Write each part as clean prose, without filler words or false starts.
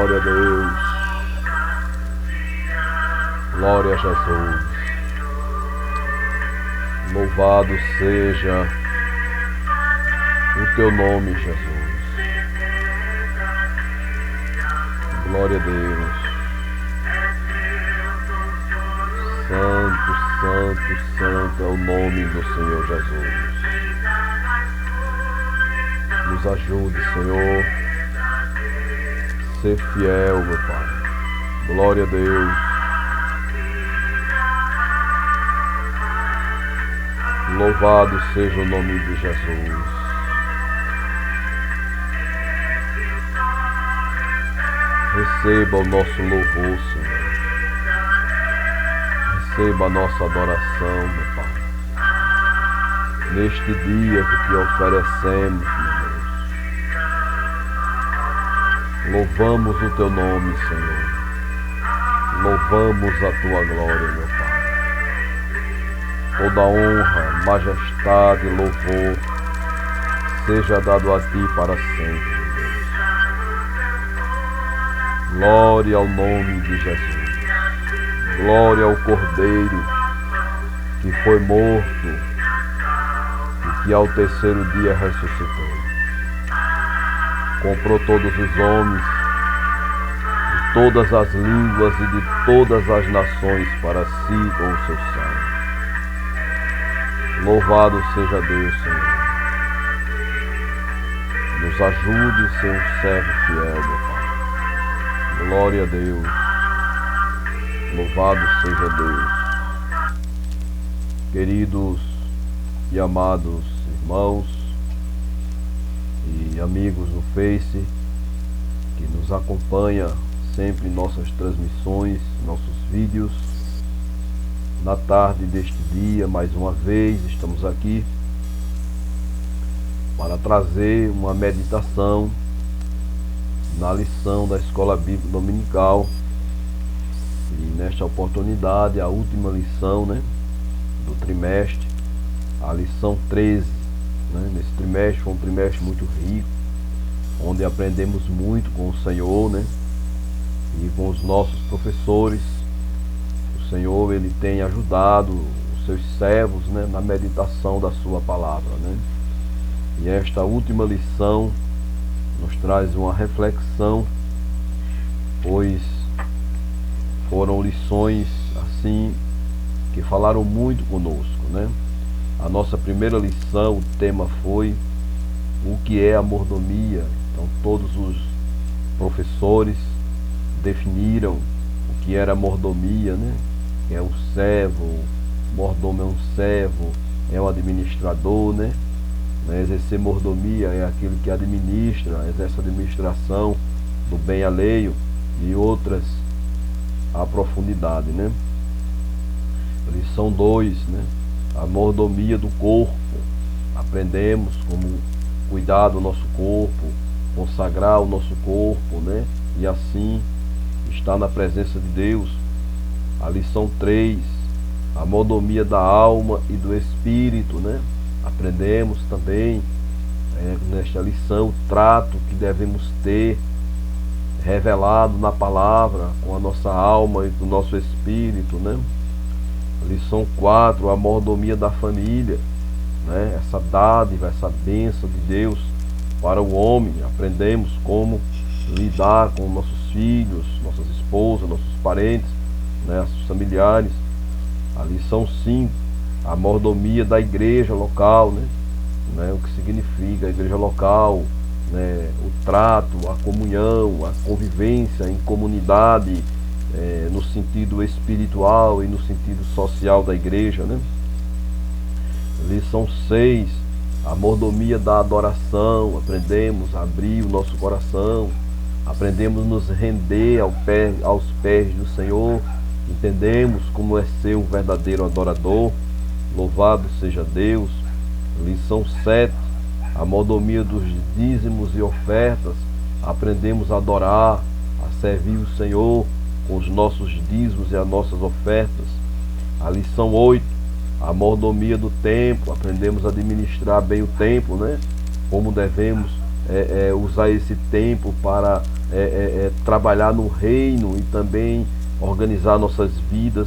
Glória a Deus. Glória a Jesus. Louvado seja o teu nome, Jesus. Glória a Deus. Santo, santo, santo é o nome do Senhor Jesus. Nos ajude, Senhor, ser fiel, meu Pai. Glória a Deus. Louvado seja o nome de Jesus. Receba o nosso louvor, Senhor. Receba a nossa adoração, meu Pai. Neste dia que te oferecemos, meu Deus. Louvamos o teu nome, Senhor. Louvamos a tua glória, meu Pai. Toda honra, majestade e louvor seja dado a ti para sempre, meu Deus. Glória ao nome de Jesus. Glória ao Cordeiro que foi morto e que ao terceiro dia ressuscitou. Comprou todos os homens de todas as línguas e de todas as nações para si com o seu sangue. Louvado seja Deus, Senhor. Nos ajude a ser um servo fiel, meu Pai. Glória a Deus. Louvado seja Deus. Queridos e amados irmãos e amigos no Face, que nos acompanha sempre em nossas transmissões, nossos vídeos. Na tarde deste dia, mais uma vez, estamos aqui para trazer uma meditação na lição da Escola Bíblica Dominical. E nesta oportunidade, a última lição, do trimestre, a lição 13. Nesse trimestre foi um trimestre muito rico, onde aprendemos muito com o Senhor, e com os nossos professores. O Senhor, Ele tem ajudado os seus servos, na meditação da sua palavra, E esta última lição nos traz uma reflexão, pois foram lições assim que falaram muito conosco, A nossa primeira lição, o tema foi o que é a mordomia. Então todos os professores definiram o que era a mordomia, Que é um servo, o mordomo é um servo, é um administrador, Exercer mordomia é aquele que administra, exerce a administração do bem alheio e outras a profundidade, Lição 2, a mordomia do corpo. Aprendemos como cuidar do nosso corpo, consagrar o nosso corpo, E assim estar na presença de Deus. A lição 3, a mordomia da alma e do espírito, Aprendemos também nesta lição o trato que devemos ter revelado na palavra com a nossa alma e com o nosso espírito, Lição 4, a mordomia da família, Essa dádiva, essa bênção de Deus para o homem. Aprendemos como lidar com nossos filhos, nossas esposas, nossos parentes, nossos familiares. A lição 5, a mordomia da igreja local, O que significa a igreja local, o trato, a comunhão, a convivência em comunidade, no sentido espiritual e no sentido social da igreja, Lição 6, a mordomia da adoração. Aprendemos a abrir o nosso coração, aprendemos a nos render aos pés do Senhor, entendemos como é ser um verdadeiro adorador. Louvado seja Deus. Lição 7, a mordomia dos dízimos e ofertas. Aprendemos a adorar, a servir o Senhor com os nossos dízimos e as nossas ofertas. A lição 8, a mordomia do templo. Aprendemos a administrar bem o templo, Como devemos usar esse templo para trabalhar no reino e também organizar nossas vidas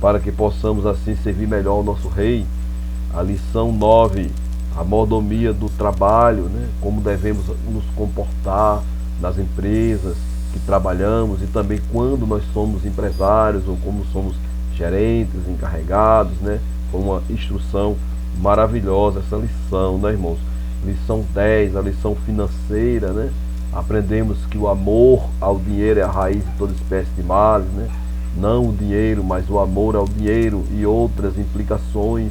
para que possamos assim servir melhor ao nosso rei. A lição 9, a mordomia do trabalho, né? Como devemos nos comportar nas empresas que trabalhamos e também quando nós somos empresários ou como somos gerentes, encarregados, né? Foi uma instrução maravilhosa essa lição, né, irmãos? Lição 10, a lição financeira, né? Aprendemos que o amor ao dinheiro é a raiz de toda espécie de males, né? Não o dinheiro, mas o amor ao dinheiro e outras implicações,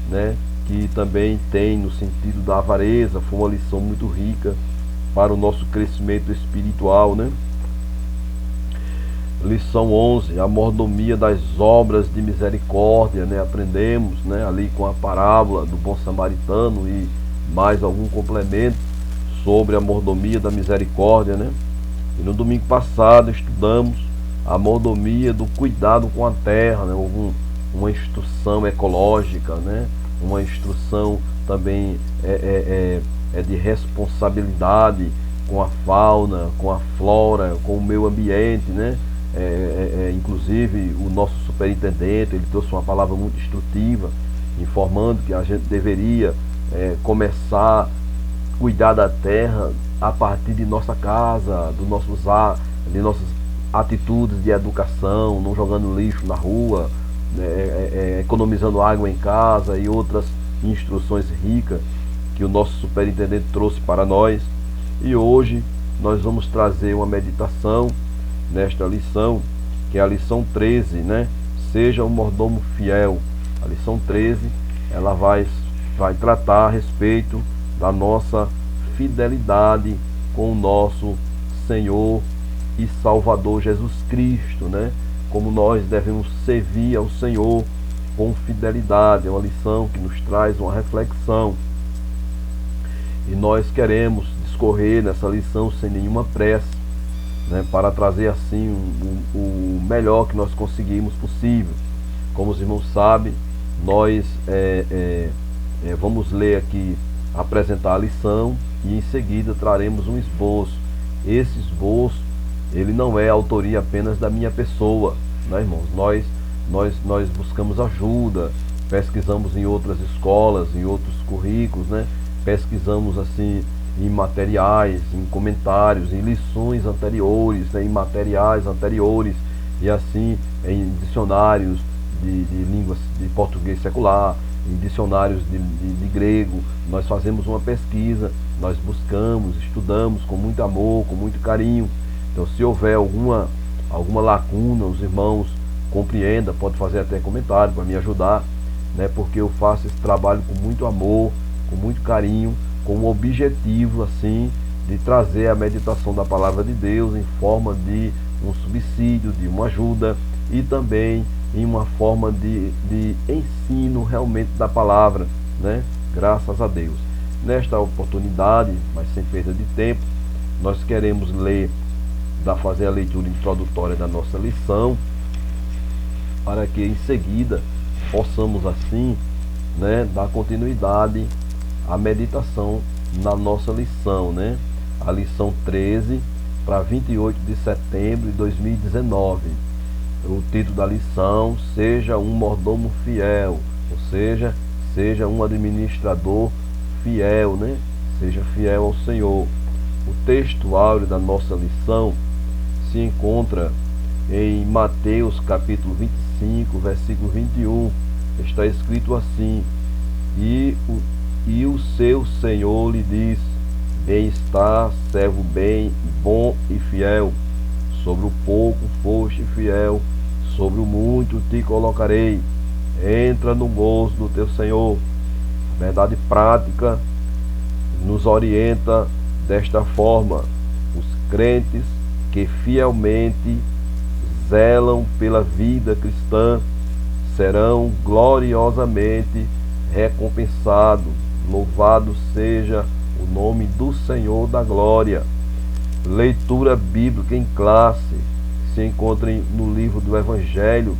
né? Que também tem no sentido da avareza. Foi uma lição muito rica para o nosso crescimento espiritual, né? Lição 11, a mordomia das obras de misericórdia, né? Aprendemos, né, ali com a parábola do bom samaritano e mais algum complemento sobre a mordomia da misericórdia, né? E no domingo passado estudamos a mordomia do cuidado com a terra, né? Houve uma instrução ecológica, né? Uma instrução também de responsabilidade com a fauna, com a flora, com o meio ambiente, né? Inclusive o nosso superintendente, ele trouxe uma palavra muito instrutiva, informando que a gente deveria começar a cuidar da terra a partir de nossa casa, de nossas atitudes de educação, não jogando lixo na rua, economizando água em casa e outras instruções ricas que o nosso superintendente trouxe para nós. E hoje nós vamos trazer uma meditação nesta lição, que é a lição 13, né? Seja um mordomo fiel. A lição 13, ela vai tratar a respeito da nossa fidelidade com o nosso Senhor e Salvador Jesus Cristo, né? Como nós devemos servir ao Senhor com fidelidade. É uma lição que nos traz uma reflexão. E nós queremos discorrer nessa lição sem nenhuma pressa, né, para trazer assim o melhor que nós conseguimos possível. Como os irmãos sabem, nós vamos ler aqui, apresentar a lição e em seguida traremos um esboço. Esse esboço, ele não é autoria apenas da minha pessoa, né, irmãos? Nós buscamos ajuda, pesquisamos em outras escolas, em outros currículos, né? Pesquisamos assim em materiais, em comentários, em lições anteriores, né, em materiais anteriores e assim em dicionários de línguas de português secular, em dicionários de grego. Nós fazemos uma pesquisa, nós buscamos, estudamos com muito amor, com muito carinho. Então, se houver alguma lacuna, os irmãos compreendam, pode fazer até comentário para me ajudar, né? Porque eu faço esse trabalho com muito amor, com muito carinho, com o objetivo assim de trazer a meditação da palavra de Deus em forma de um subsídio, de uma ajuda e também em uma forma de ensino realmente da palavra, né? Graças a Deus. Nesta oportunidade, mas sem perda de tempo, nós queremos fazer a leitura introdutória da nossa lição, para que em seguida possamos assim, né, dar continuidade à meditação na nossa lição, né? A lição 13 para 28 de setembro de 2019. O título da lição: seja um mordomo fiel, ou seja um administrador fiel, né? Seja fiel ao Senhor. O texto áureo da nossa lição se encontra em Mateus capítulo 25, versículo 21. Está escrito assim: e o seu Senhor lhe diz: bem está, servo bom e fiel. Sobre o pouco foste fiel, sobre o muito te colocarei. Entra no gozo do teu Senhor. A verdade prática nos orienta desta forma: os crentes que fielmente zelam pela vida cristã serão gloriosamente recompensados. Louvado seja o nome do Senhor da glória. Leitura bíblica em classe se encontra no livro do Evangelho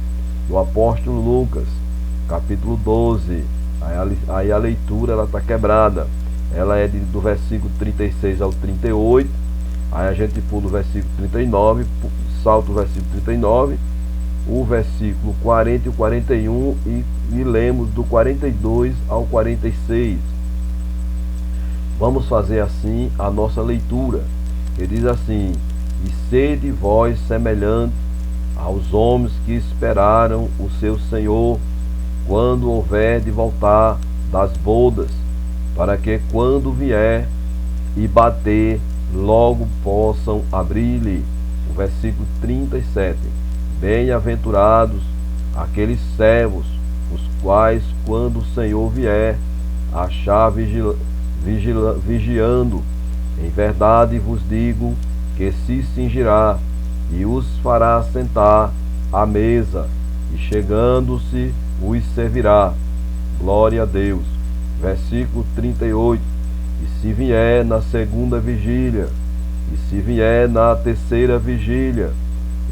do apóstolo Lucas, capítulo 12. Aí a leitura está quebrada. Ela é do versículo 36 ao 38 Aí a gente pula o versículo 39, salta o versículo 39, o versículo 40 e o 41 e lemos do 42 ao 46. Vamos fazer assim a nossa leitura, que diz assim: e sede vós semelhantes aos homens que esperaram o seu Senhor, quando houver de voltar das bodas, para que quando vier e bater, logo possam abrir-lhe. O versículo 37. Bem-aventurados aqueles servos, os quais, quando o Senhor vier, achar vigiando. Em verdade vos digo que se cingirá e os fará sentar à mesa, e chegando-se os servirá. Glória a Deus. Versículo 38. E se vier na segunda vigília, e se vier na terceira vigília,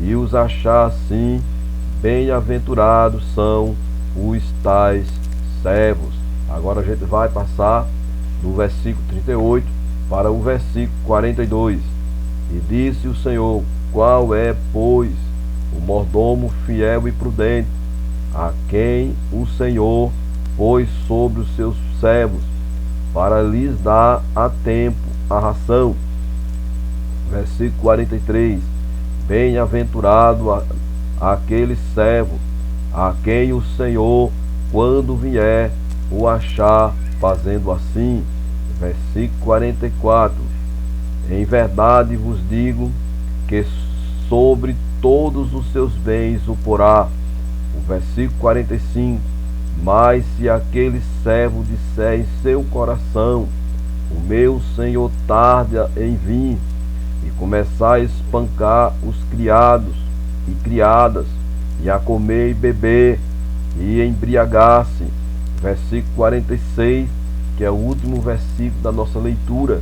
e os achar assim, bem-aventurados são os tais servos. Agora a gente vai passar do versículo 38 para o versículo 42. E disse o Senhor: qual é, pois, o mordomo fiel e prudente, a quem o Senhor pôs sobre os seus servos, para lhes dar a tempo a ração? Versículo 43. Bem-aventurado aquele servo, a quem o Senhor, quando vier, o achar fazendo assim. Versículo 44. Em verdade vos digo que sobre todos os seus bens o porá. O versículo 45. Mas se aquele servo disser em seu coração: o meu Senhor tarda em vir, e começar a espancar os criados e criadas, e a comer e beber, e embriagar-se. Versículo 46, que é o último versículo da nossa leitura,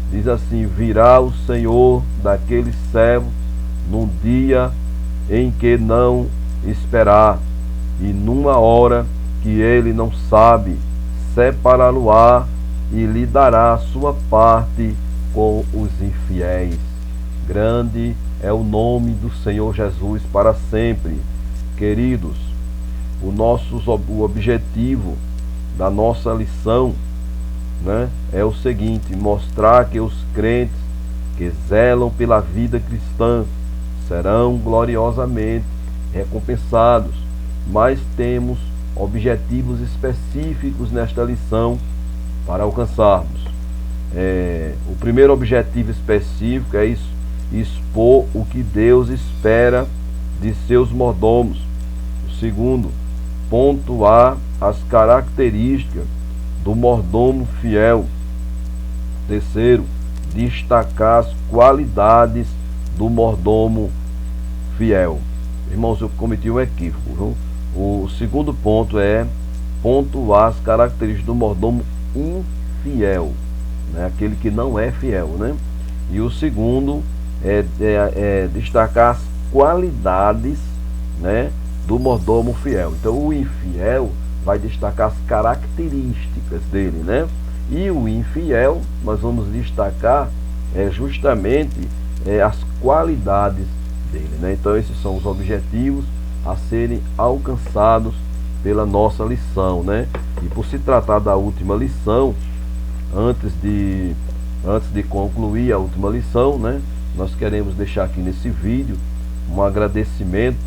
diz assim: virá o Senhor daquele servo num dia em que não esperar, e numa hora que ele não sabe, separá-lo-á e lhe dará a sua parte com os infiéis. Grande é o nome do Senhor Jesus para sempre. Queridos, o objetivo da nossa lição, né, é o seguinte: mostrar que os crentes que zelam pela vida cristã serão gloriosamente recompensados. Mas temos objetivos específicos nesta lição para alcançarmos. O primeiro objetivo específico é expor o que Deus espera de seus mordomos. O segundo, pontuar as características do mordomo fiel. Terceiro, destacar as qualidades do mordomo fiel. Irmãos, eu cometi um equívoco, viu? O segundo ponto é pontuar as características do mordomo infiel, né? Aquele que não é fiel, né? E o segundo é destacar as qualidades, né, do mordomo fiel. Então o infiel vai destacar as características dele, né? E o infiel, nós vamos destacar justamente as qualidades dele, né? Então esses são os objetivos a serem alcançados pela nossa lição, né? E por se tratar da última lição, antes de concluir a última lição, né, nós queremos deixar aqui nesse vídeo um agradecimento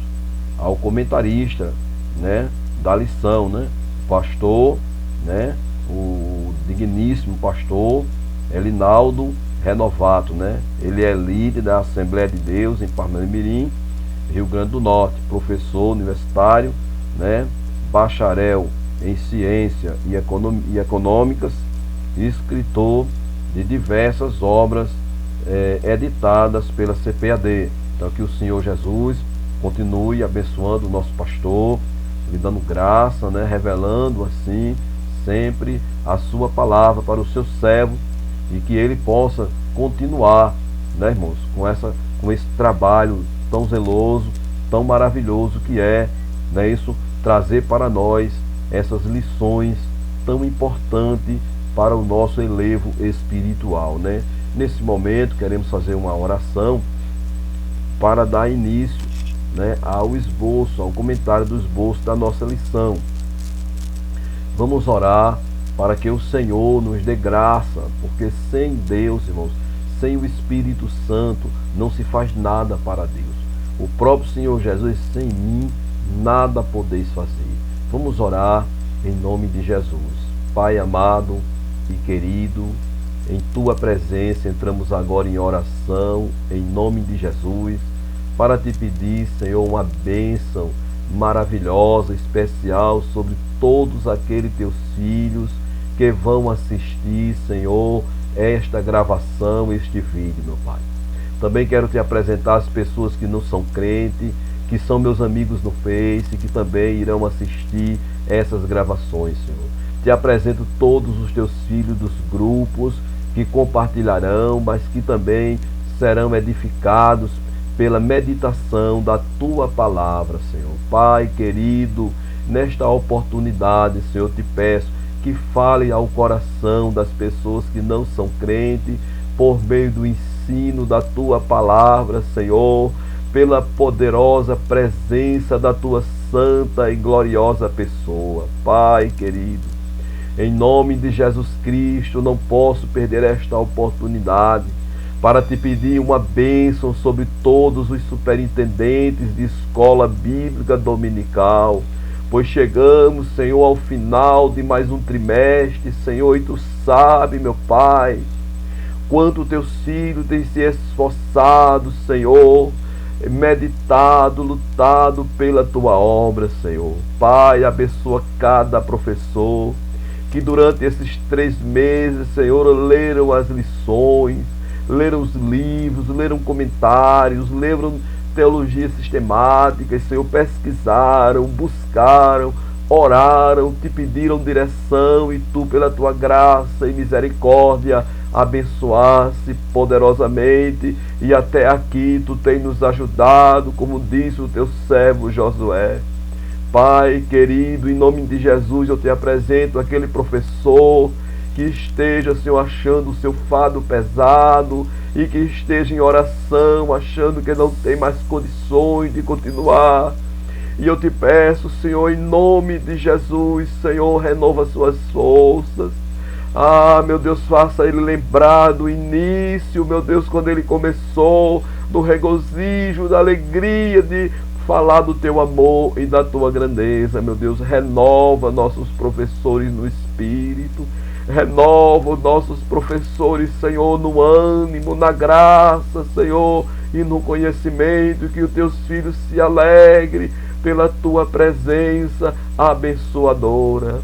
ao comentarista, né, da lição, né, o pastor, né, o digníssimo pastor Elinaldo Renovato, né? Ele é líder da Assembleia de Deus em Parnamirim, Rio Grande do Norte, professor universitário, né, bacharel em ciência e econômicas, escritor de diversas obras editadas pela CPAD. Então que o Senhor Jesus continue abençoando o nosso pastor, lhe dando graça, né, revelando assim sempre a sua palavra para o seu servo, e que ele possa continuar, né, irmãos, com esse trabalho tão zeloso, tão maravilhoso que é, né, isso, trazer para nós essas lições tão importantes para o nosso elevo espiritual, né? Nesse momento queremos fazer uma oração para dar início, né, ao esboço, ao comentário do esboço da nossa lição. Vamos orar para que o Senhor nos dê graça, porque sem Deus, irmãos, sem o Espírito Santo, não se faz nada para Deus. O próprio Senhor Jesus, sem mim, nada podeis fazer. Vamos orar em nome de Jesus. Pai amado e querido, em Tua presença entramos agora em oração, em nome de Jesus, para Te pedir, Senhor, uma bênção maravilhosa, especial sobre todos aqueles Teus filhos que vão assistir, Senhor, esta gravação, este vídeo, meu Pai. Também quero Te apresentar as pessoas que não são crentes, que são meus amigos no Face, que também irão assistir essas gravações, Senhor. Te apresento todos os Teus filhos dos grupos que compartilharão, mas que também serão edificados pela meditação da Tua palavra, Senhor. Pai querido, nesta oportunidade, Senhor, te peço que fale ao coração das pessoas que não são crentes, por meio do ensino da Tua palavra, Senhor, pela poderosa presença da Tua santa e gloriosa pessoa. Pai querido, em nome de Jesus Cristo, não posso perder esta oportunidade para Te pedir uma bênção sobre todos os superintendentes de escola bíblica dominical, pois chegamos, Senhor, ao final de mais um trimestre, Senhor, e Tu sabe, meu Pai, quanto Teus filhos têm se esforçado, Senhor, meditado, lutado pela Tua obra, Senhor. Pai, abençoa cada professor que durante esses 3 meses, Senhor, leram as lições, leram os livros, leram comentários, leram teologia sistemática, Senhor, pesquisaram, buscaram, oraram, Te pediram direção e Tu, pela Tua graça e misericórdia, abençoasse poderosamente e até aqui Tu tem nos ajudado, como disse o Teu servo Josué. Pai querido, em nome de Jesus eu Te apresento aquele professor que esteja, Senhor, achando o seu fardo pesado e que esteja em oração, achando que não tem mais condições de continuar. E eu Te peço, Senhor, em nome de Jesus, Senhor, renova suas forças. Ah, meu Deus, faça ele lembrar do início, meu Deus, quando ele começou, do regozijo, da alegria de falar do Teu amor e da Tua grandeza. Meu Deus, renova nossos professores no espírito, renova os nossos professores, Senhor, no ânimo, na graça, Senhor, e no conhecimento, que os Teus filhos se alegrem pela Tua presença abençoadora.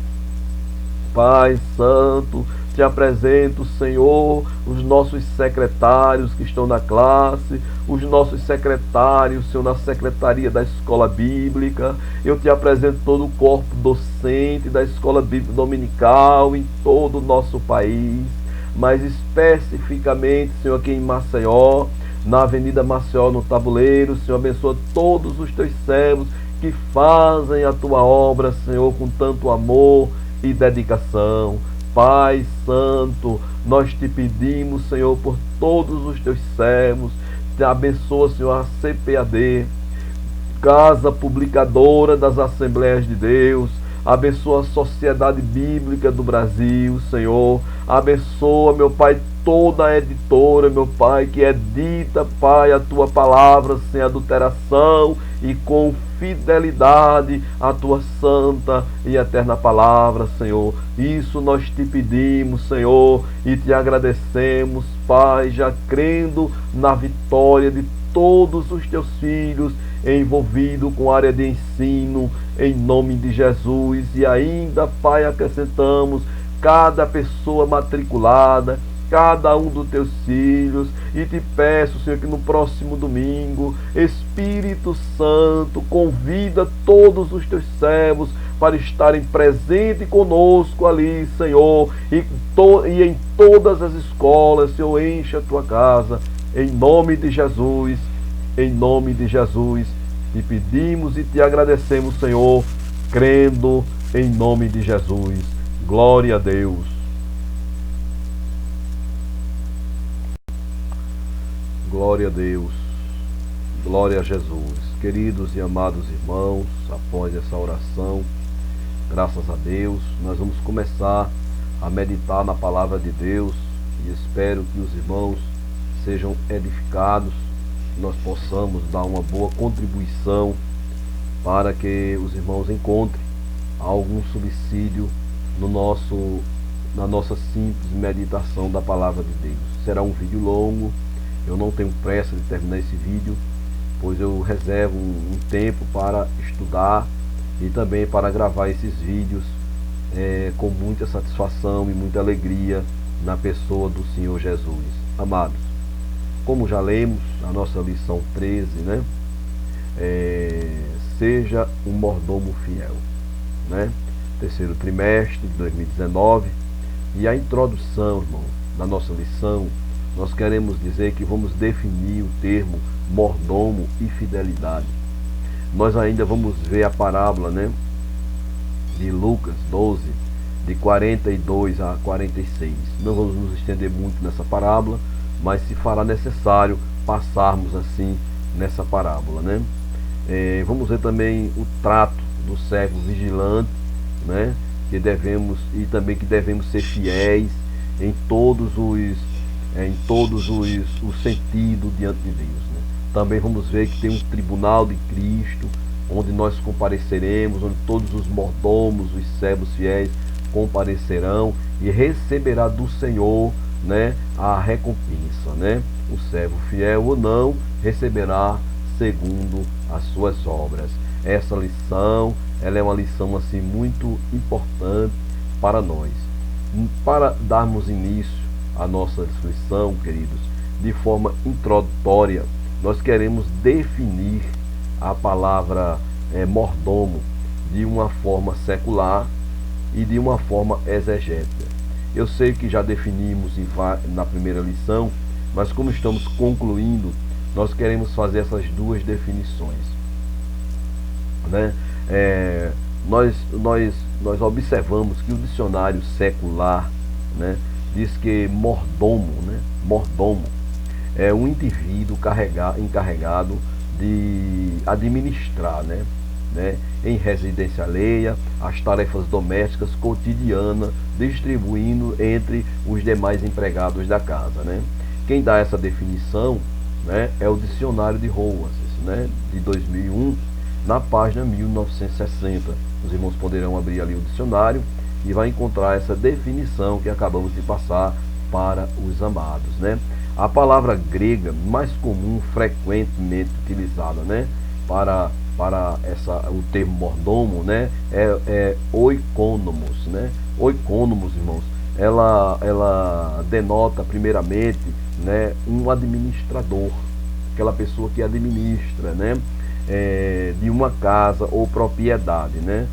Pai Santo, Te apresento, Senhor, os nossos secretários que estão na classe, os nossos secretários, Senhor, na secretaria da escola bíblica. Eu Te apresento todo o corpo docente da escola bíblica dominical em todo o nosso país, mas especificamente, Senhor, aqui em Maceió, na Avenida Maceió, no Tabuleiro. Senhor, abençoa todos os Teus servos que fazem a Tua obra, Senhor, com tanto amor e dedicação. Pai Santo, nós Te pedimos, Senhor, por todos os Teus servos. Te abençoa, Senhor, a CPAD, Casa Publicadora das Assembleias de Deus. Abençoa a Sociedade Bíblica do Brasil, Senhor. Abençoa, meu Pai, toda a editora, meu Pai, que edita, Pai, a Tua palavra sem adulteração e com fidelidade à Tua santa e eterna palavra, Senhor. Isso nós Te pedimos, Senhor, e Te agradecemos, Pai, já crendo na vitória de todos os Teus filhos envolvidos com a área de ensino, em nome de Jesus. E ainda, Pai, acrescentamos cada pessoa matriculada, cada um dos Teus filhos, e Te peço, Senhor, que no próximo domingo, Espírito Santo, convida todos os Teus servos para estarem presentes conosco ali, Senhor, e em todas as escolas, Senhor, encha a Tua casa, em nome de Jesus. Em nome de Jesus, Te pedimos e Te agradecemos, Senhor, crendo em nome de Jesus. Glória a Deus. Glória a Deus, glória a Jesus. Queridos e amados irmãos, após essa oração, graças a Deus, nós vamos começar a meditar na palavra de Deus e espero que os irmãos sejam edificados, que nós possamos dar uma boa contribuição para que os irmãos encontrem algum subsídio na nossa simples meditação da palavra de Deus. Será um vídeo longo, eu não tenho pressa de terminar esse vídeo, pois eu reservo um tempo para estudar e também para gravar esses vídeos com muita satisfação e muita alegria na pessoa do Senhor Jesus. Amados, como já lemos a nossa lição 13, né? Seja um mordomo fiel, né? Terceiro trimestre de 2019. E a introdução, irmão, da nossa lição, nós queremos dizer que vamos definir o termo mordomo e fidelidade. Nós ainda vamos ver a parábola, né, de Lucas 12, de 42 a 46. Não vamos nos estender muito nessa parábola, mas se fará necessário passarmos assim nessa parábola, né? Vamos ver também o trato do servo vigilante, né? Que devemos ser fiéis em todos os sentidos diante de Deus, né? Também vamos ver que tem um tribunal de Cristo, onde nós compareceremos, onde todos os mordomos, os servos fiéis comparecerão e receberá do Senhor, né, a recompensa, né? O servo fiel ou não receberá segundo as suas obras. Essa lição, ela é uma lição assim muito importante para nós. Para darmos início à nossa lição, queridos, de forma introdutória, nós queremos definir a palavra mordomo de uma forma secular e de uma forma exegética. Eu sei que já definimos na primeira lição, mas como estamos concluindo, nós queremos fazer essas duas definições, né? Nós observamos que o dicionário secular, né, diz que mordomo, né, mordomo é um indivíduo encarregado de administrar, né, em residência alheia as tarefas domésticas cotidianas, distribuindo entre os demais empregados da casa, né? Quem dá essa definição, né, é o dicionário de Roas, né, de 2001, na página 1960. Os irmãos poderão abrir ali o dicionário e vai encontrar essa definição que acabamos de passar para os amados, né? A palavra grega mais comum, frequentemente utilizada, né, para o termo mordomo, né, é oikonomos, né? Oikonomos, irmãos, ela denota primeiramente, né, um administrador, aquela pessoa que administra, né, de uma casa ou propriedade, né?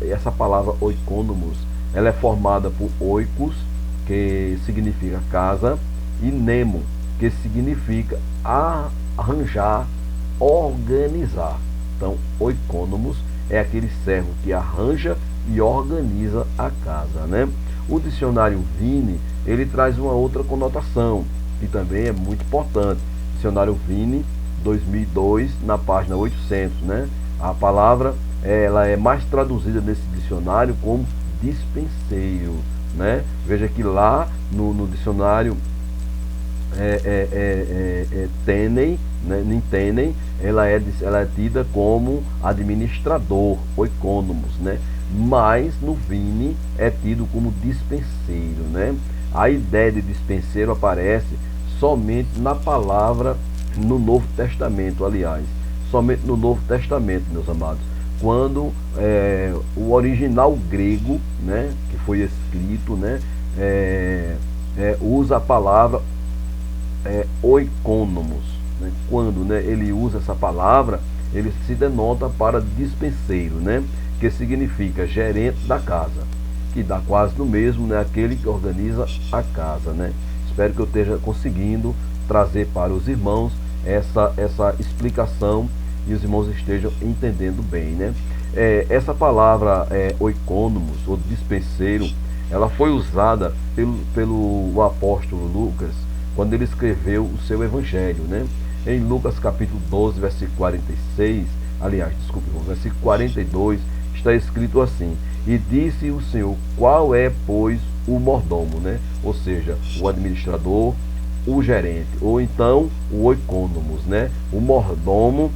Essa palavra oikonomos, ela é formada por oikos, que significa casa, e nemo, que significa arranjar, organizar. Então, oikonomos é aquele servo que arranja e organiza a casa, né? O dicionário Vini, ele traz uma outra conotação, que também é muito importante. Dicionário Vini, 2002, na página 800, né? A palavra, ela é mais traduzida nesse dicionário como dispenseiro, né? Veja que lá no dicionário Tenem, né? Nintenem, ela é tida como administrador, oikonomos, né? Mas no Vini é tido como dispenseiro, né? A ideia de dispenseiro aparece somente na palavra no Novo Testamento, aliás, somente no Novo Testamento, meus amados, quando o original grego, né, que foi escrito, né, usa a palavra oikonomos, né? Quando, né, ele usa essa palavra, ele se denota para dispenseiro, né, que significa gerente da casa, que dá quase no mesmo, né, aquele que organiza a casa, né? Espero que eu esteja conseguindo trazer para os irmãos essa explicação e os irmãos estejam entendendo bem, né? Essa palavra oikonomos, ou dispenseiro, ela foi usada pelo apóstolo Lucas quando ele escreveu o seu evangelho, né? Em Lucas capítulo 12, versículo 46, aliás, desculpe, versículo 42, está escrito assim: e disse o Senhor, qual é, pois, o mordomo, né? Ou seja, o administrador, o gerente, ou então o oikonomos, né? O mordomo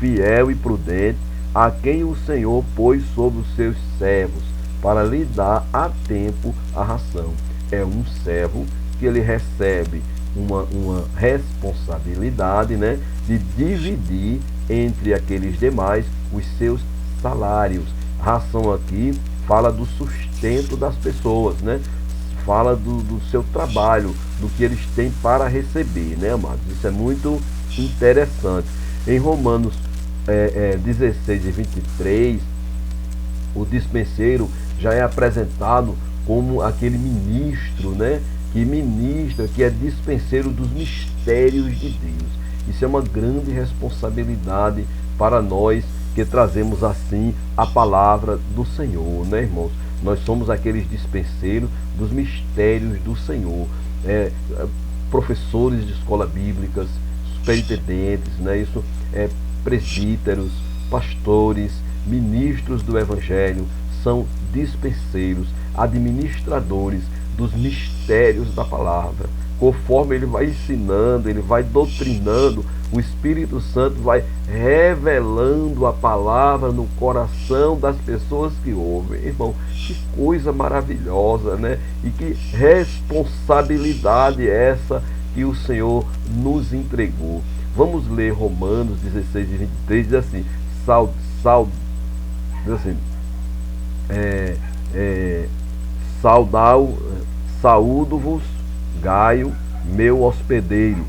fiel e prudente, a quem o Senhor pôs sobre os seus servos, para lhe dar a tempo a ração. É um servo que ele recebe uma responsabilidade, né, de dividir entre aqueles demais os seus salários. Ração aqui fala do sustento das pessoas, né? Fala do seu trabalho, do que eles têm para receber, né, amados? Isso é muito interessante. Em Romanos 16 e 23, o dispenseiro já é apresentado como aquele ministro, né? Que ministra, que é dispenseiro dos mistérios de Deus. Isso é uma grande responsabilidade para nós que trazemos assim a palavra do Senhor, né, irmãos? Nós somos aqueles dispenseiros dos mistérios do Senhor, professores de escola bíblicas, superintendentes, né? Isso é presbíteros, pastores, ministros do Evangelho, são dispenseiros, administradores dos mistérios da palavra. Conforme ele vai ensinando, ele vai doutrinando, o Espírito Santo vai revelando a palavra no coração das pessoas que ouvem. Irmão, que coisa maravilhosa, né? E que responsabilidade é essa que o Senhor nos entregou. Vamos ler Romanos 16 e 23, diz assim, saúdo-vos, Gaio, meu hospedeiro,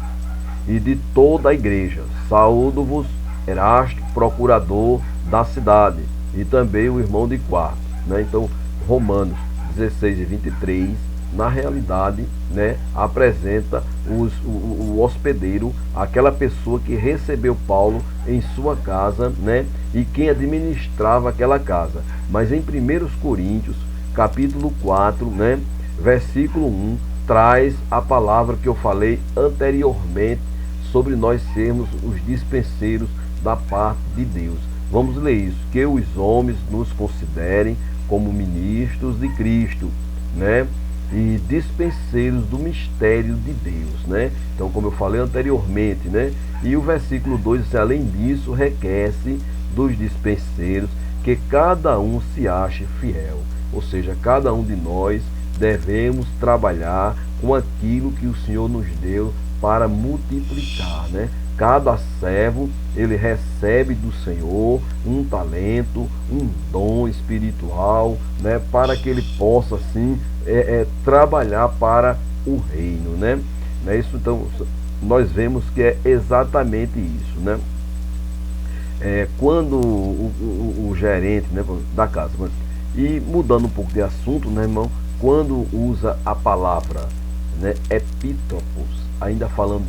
e de toda a igreja. Saúdo-vos, Erasto, procurador da cidade, e também o irmão de quarto, né? Então, Romanos 16 e 23, na realidade, né, apresenta o hospedeiro, aquela pessoa que recebeu Paulo em sua casa, né, e quem administrava aquela casa. Mas em 1 Coríntios, capítulo 4, né, versículo 1, traz a palavra que eu falei anteriormente sobre nós sermos os dispenseiros da parte de Deus. Vamos ler isso: que os homens nos considerem como ministros de Cristo, né, e dispenseiros do mistério de Deus, né? Então, como eu falei anteriormente, né? E o versículo 2 diz: além disso, requer-se dos dispenseiros que cada um se ache fiel. Ou seja, cada um de nós devemos trabalhar com aquilo que o Senhor nos deu para multiplicar, né? Cada servo, ele recebe do Senhor um talento, um dom espiritual, né? Para que ele possa, assim, trabalhar para o reino, né? Isso, então, nós vemos que é exatamente isso, né? Quando o gerente, né, da casa, e mudando um pouco de assunto, né, irmão, quando usa a palavra, né, epítropos, ainda falando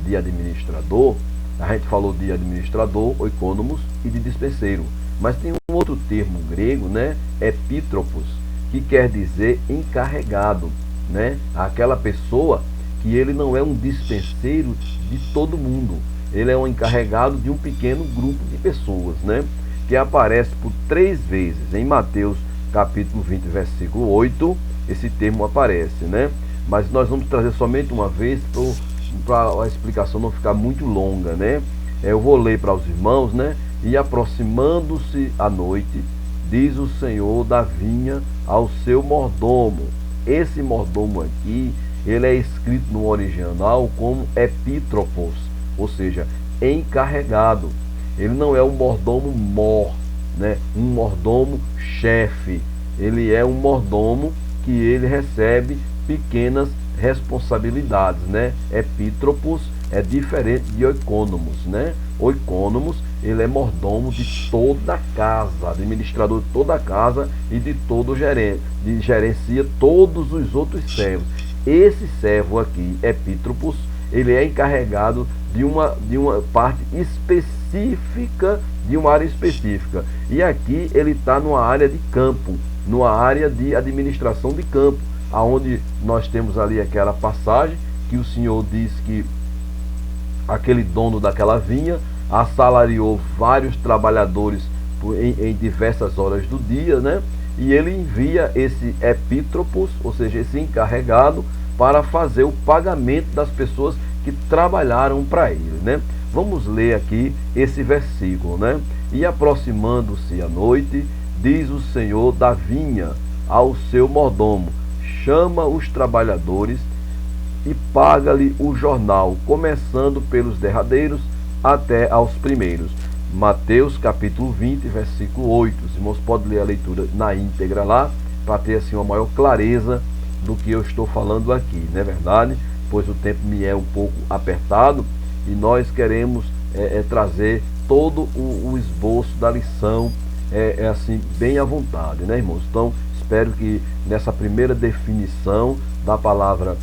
de administrador, a gente falou de administrador, oikonomos, e de dispenseiro, mas tem um outro termo grego, né, epítropos, que quer dizer encarregado, né? Aquela pessoa que ele não é um dispenseiro de todo mundo, ele é um encarregado de um pequeno grupo de pessoas, né? Que aparece por 3 vezes em Mateus capítulo 20, versículo 8, esse termo aparece, né? Mas nós vamos trazer somente uma vez para a explicação não ficar muito longa, né? Eu vou ler para os irmãos, né? E aproximando-se a noite, diz o Senhor da vinha ao seu mordomo. Esse mordomo aqui, ele é escrito no original como epítropos, ou seja, encarregado. Ele não é um mordomo mor, né? Um mordomo chefe. Ele é um mordomo que ele recebe pequenas responsabilidades, né? Epítropos é diferente de oikonomos, né? Oikonomos, ele é mordomo de toda a casa, administrador de toda a casa e de todo o gerente, gerencia todos os outros servos. Esse servo aqui, epítropos, ele é encarregado de uma parte específica, de uma área específica. E aqui ele está numa área de campo, numa área de administração de campo, aonde nós temos ali aquela passagem aqui o Senhor diz que aquele dono daquela vinha assalariou vários trabalhadores em diversas horas do dia, né? E ele envia esse epítropos, ou seja, esse encarregado, para fazer o pagamento das pessoas que trabalharam para ele, né? Vamos ler aqui esse versículo, né? E aproximando-se a noite, diz o Senhor da vinha ao seu mordomo: chama os trabalhadores e paga-lhe o jornal, começando pelos derradeiros até aos primeiros. Mateus capítulo 20, versículo 8. Os irmãos podem ler a leitura na íntegra lá, para ter assim uma maior clareza do que eu estou falando aqui, não é verdade? Pois o tempo me é um pouco apertado e nós queremos trazer todo o esboço da lição assim bem à vontade, né, irmãos? Então espero que nessa primeira definição da palavra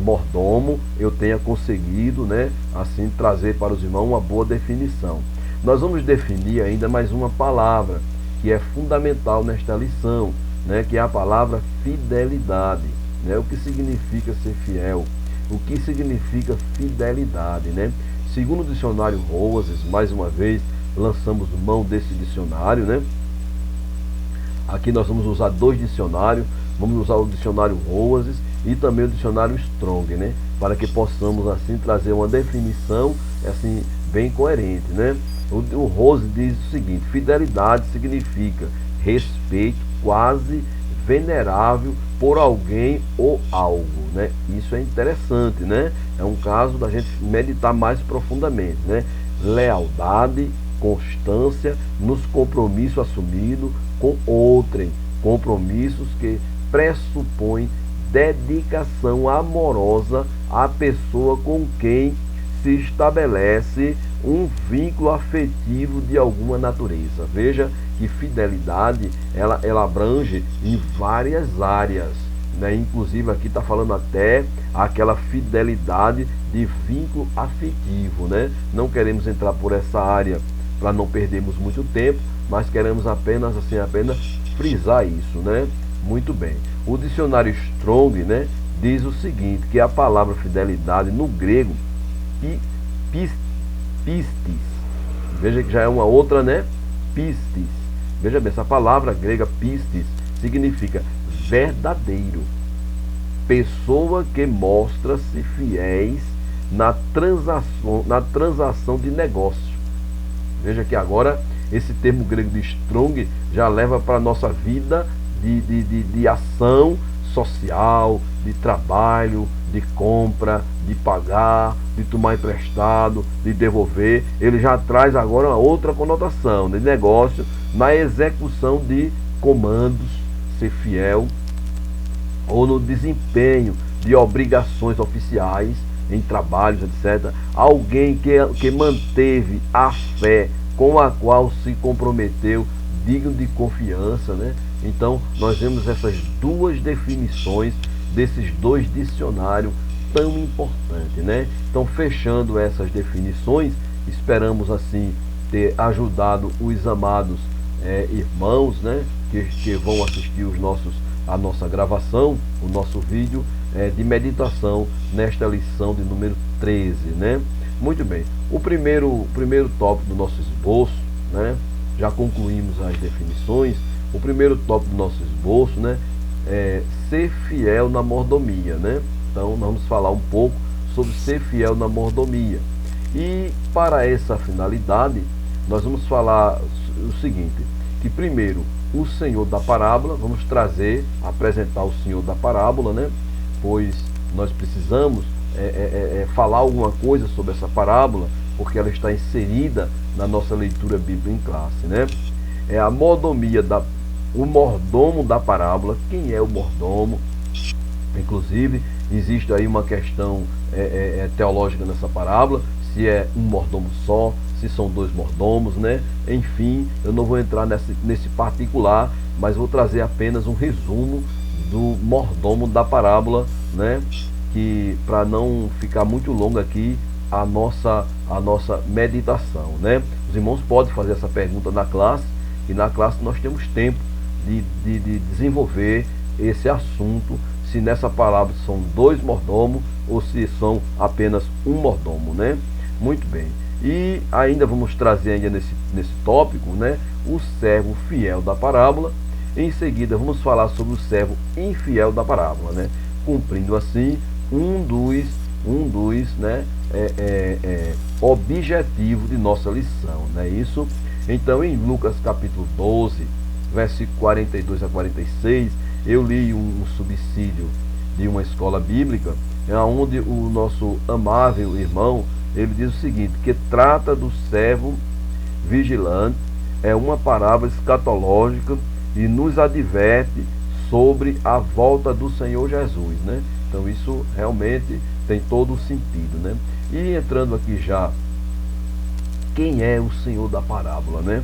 mordomo eu tenha conseguido, né, assim trazer para os irmãos uma boa definição. Nós vamos definir ainda mais uma palavra que é fundamental nesta lição, né, que é a palavra fidelidade, né? O que significa ser fiel? O que significa fidelidade, né? Segundo o dicionário Roses, mais uma vez lançamos mão desse dicionário, né? Aqui nós vamos usar dois dicionários, vamos usar o dicionário Roses e também o dicionário Strong, né? Para que possamos assim trazer uma definição assim bem coerente, né? O Rose diz o seguinte: fidelidade significa respeito quase venerável por alguém ou algo, né? Isso é interessante, né? É um caso da gente meditar mais profundamente, né? Lealdade, constância nos compromissos assumidos com outrem, compromissos que pressupõem dedicação amorosa à pessoa com quem se estabelece um vínculo afetivo de alguma natureza. Veja que fidelidade ela abrange em várias áreas, né? Inclusive aqui está falando até aquela fidelidade de vínculo afetivo, né? Não queremos entrar por essa área para não perdermos muito tempo, mas queremos apenas frisar isso, né? Muito bem. O dicionário Strong, né, diz o seguinte, que a palavra fidelidade no grego pistis, veja que já é uma outra, né? Pistis. Veja bem, essa palavra grega pistis significa verdadeiro, pessoa que mostra-se fiéis na transação de negócio. Veja que agora esse termo grego de strong já leva para a nossa vida de ação social, de trabalho, de compra, de pagar, de tomar emprestado, de devolver. Ele já traz agora uma outra conotação de negócio na execução de comandos, ser fiel, ou no desempenho de obrigações oficiais em trabalhos, etc. Alguém que manteve a fé com a qual se comprometeu, digno de confiança, né? Então nós vemos essas duas definições desses dois dicionários tão importantes, né? Então, fechando essas definições, esperamos assim ter ajudado os amados irmãos, né, que vão assistir a nossa gravação, o nosso vídeo de meditação nesta lição de número 13, né? Muito bem. O primeiro tópico do nosso esboço, né? Já concluímos as definições. O primeiro tópico do nosso esboço, né, é ser fiel na mordomia, né? Então, nós vamos falar um pouco sobre ser fiel na mordomia. E para essa finalidade, nós vamos falar o seguinte, que primeiro, o Senhor da parábola, vamos apresentar o Senhor da parábola, né? Pois nós precisamos falar alguma coisa sobre essa parábola, porque ela está inserida na nossa leitura bíblica em classe, né? É a mordomia, o mordomo da parábola. Quem é o mordomo? Inclusive, existe aí uma questão teológica nessa parábola, se é um mordomo só, se são dois mordomos, né? Enfim, eu não vou entrar nesse particular, mas vou trazer apenas um resumo do mordomo da parábola, né? Que para não ficar muito longa aqui a nossa meditação, né? Os irmãos podem fazer essa pergunta na classe, e na classe nós temos tempo de desenvolver esse assunto, se nessa parábola são 2 mordomos ou se são apenas um mordomo, né? Muito bem. E ainda vamos trazer ainda nesse tópico, né, o servo fiel da parábola. Em seguida vamos falar sobre o servo infiel da parábola, né, cumprindo assim um dos né, objetivo de nossa lição, né? Isso. Então, em Lucas capítulo 12, versículo 42 a 46, eu li um subsídio de uma escola bíblica, onde o nosso amável irmão, ele diz o seguinte, que trata do servo vigilante, é uma parábola escatológica e nos adverte sobre a volta do Senhor Jesus, né? Então isso realmente tem todo o sentido, né? E entrando aqui já, quem é o Senhor da parábola, né?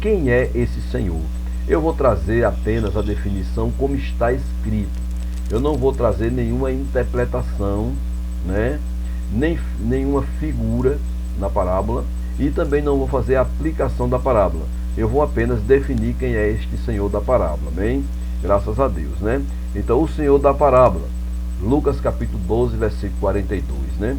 Quem é esse Senhor? Eu vou trazer apenas a definição como está escrito. Eu não vou trazer nenhuma interpretação, né? Nenhuma figura na parábola, e também não vou fazer a aplicação da parábola. Eu vou apenas definir quem é este Senhor da parábola, amém? Graças a Deus, né? Então, o Senhor da parábola, Lucas capítulo 12, versículo 42, né?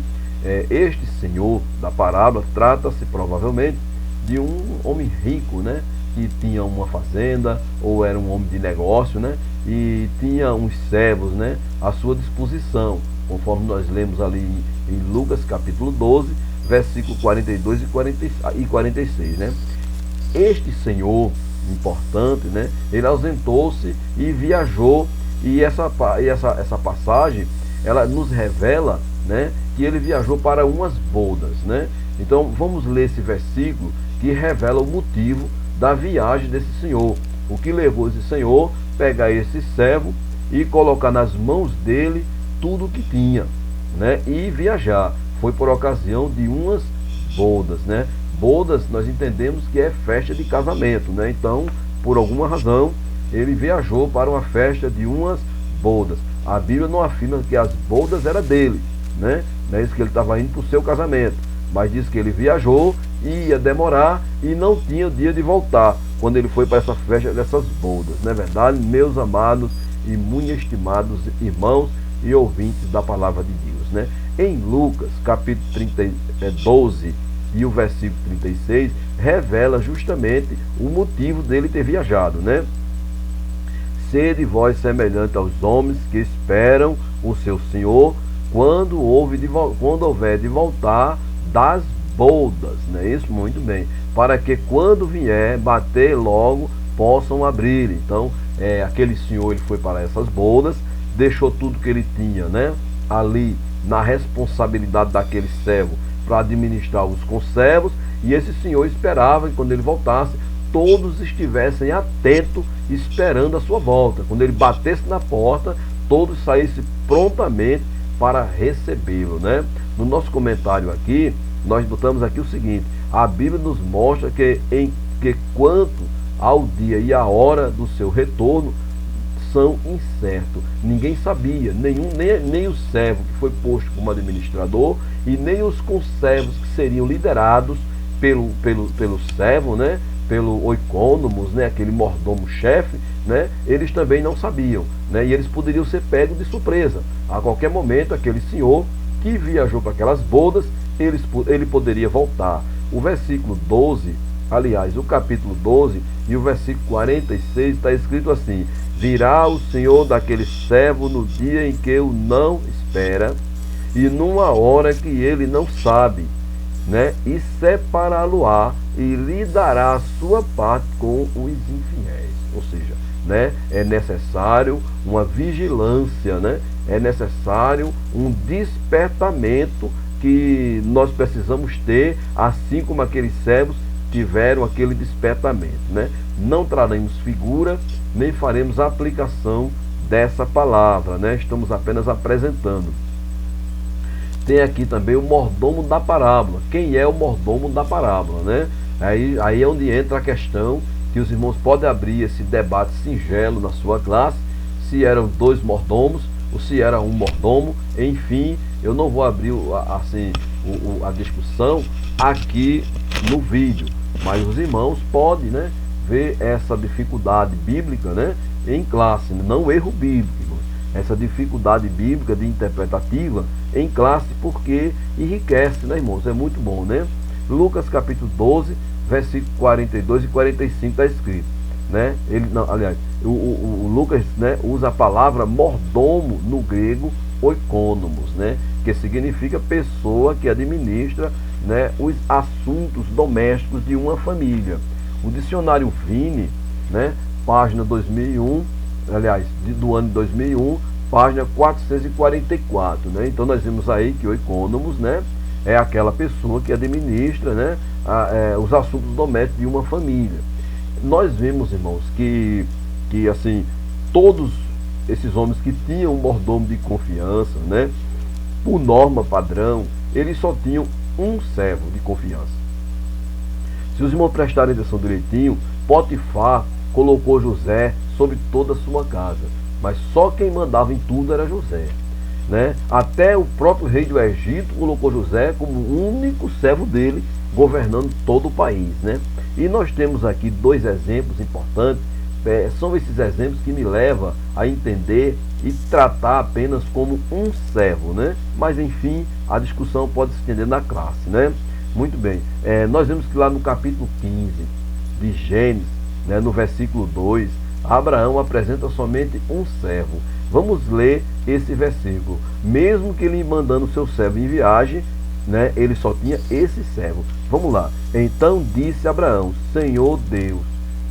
Este Senhor da parábola trata-se provavelmente de um homem rico, né? Que tinha uma fazenda, ou era um homem de negócio, né? E tinha uns servos, né, à sua disposição, conforme nós lemos ali em Lucas capítulo 12, versículo 42 e 46, né? Este Senhor importante, né, ele ausentou-se e viajou, e essa passagem, ela nos revela, né, que ele viajou para umas bodas, né? Então vamos ler esse versículo que revela o motivo da viagem desse Senhor, o que levou esse Senhor pegar esse servo e colocar nas mãos dele tudo o que tinha, né, e viajar. Foi por ocasião de umas bodas, né? Bodas nós entendemos que é festa de casamento, né? Então, por alguma razão, ele viajou para uma festa de umas bodas. A Bíblia não afirma que as bodas eram dele, né? Não é isso, que ele estava indo para o seu casamento, mas diz que ele viajou e ia demorar e não tinha o dia de voltar quando ele foi para essa festa dessas bodas, não é verdade, meus amados e muito estimados irmãos e ouvintes da palavra de Deus, né? Em Lucas capítulo 12 e o versículo 36 revela justamente o motivo dele ter viajado, né? Sede vós semelhante aos homens que esperam o seu Senhor quando houver de voltar das bodas, né? Isso, muito bem, para que quando vier bater logo possam abrir. Então, aquele senhor, ele foi para essas bodas, deixou tudo que ele tinha, né, ali na responsabilidade daquele servo para administrar os conservos, e esse senhor esperava que quando ele voltasse todos estivessem atentos esperando a sua volta. Quando ele batesse na porta, todos saíssem prontamente para recebê-lo, né? No nosso comentário aqui, nós botamos aqui o seguinte: a Bíblia nos mostra que quanto ao dia e à hora do seu retorno são incertos. Ninguém sabia, nem o servo que foi posto como administrador e nem os conservos que seriam liderados pelo servo, né, pelo oicônomos, né, aquele mordomo-chefe, né, eles também não sabiam, né, e eles poderiam ser pegos de surpresa. A qualquer momento, aquele senhor que viajou para aquelas bodas, ele poderia voltar. O versículo 12, aliás, o capítulo 12 e o versículo 46 está escrito assim: virá o Senhor daquele servo no dia em que o não espera e numa hora que ele não sabe, né? E separá-lo-á e lhe dará a sua parte com os infiéis. Ou seja, né, é necessário uma vigilância, né? É necessário um despertamento que nós precisamos ter, assim como aqueles servos tiveram aquele despertamento, né? Não traremos figura, nem faremos a aplicação dessa palavra, né? Estamos apenas apresentando. Tem aqui também o mordomo da parábola. Quem é o mordomo da parábola, né? Aí é onde entra a questão que os irmãos podem abrir esse debate singelo na sua classe, se eram 2 mordomos ou se era um mordomo. Enfim, eu não vou abrir assim a discussão aqui no vídeo, mas os irmãos podem, ver essa dificuldade bíblica, em classe, não erro bíblico, irmãos. essa dificuldade bíblica de interpretativa em classe, porque enriquece, né, irmãos? É muito bom, né? Lucas capítulo 12, versículo 42 e 45 está escrito, né? Ele, não, aliás, o Lucas, né, usa a palavra mordomo no grego oikonomos, né? Que significa pessoa que administra, né, os assuntos domésticos de uma família. O dicionário Vini, né, página 2001, aliás, do ano de 2001, página 444, né? Então nós vimos aí que oikonomos, né, é aquela pessoa que administra, né, os assuntos domésticos de uma família. Nós vemos, irmãos, que assim, todos esses homens que tinham um mordomo de confiança, né, por norma padrão, eles só tinham um servo de confiança. Se os irmãos prestarem atenção direitinho, Potifar colocou José sobre toda a sua casa, mas só quem mandava em tudo era José, né? Até o próprio rei do Egito colocou José como o único servo dele, governando todo o país, né? E nós temos aqui dois exemplos importantes. São esses exemplos que me levam a entender e tratar apenas como um servo, né? Mas enfim, a discussão pode se estender na classe, né? Muito bem, nós vemos que lá no capítulo 15 de Gênesis, né, no versículo 2, Abraão apresenta somente um servo. Vamos ler esse versículo. Mesmo que ele mandando seu servo em viagem, né, ele só tinha esse servo. Vamos lá. Então disse Abraão: Senhor Deus,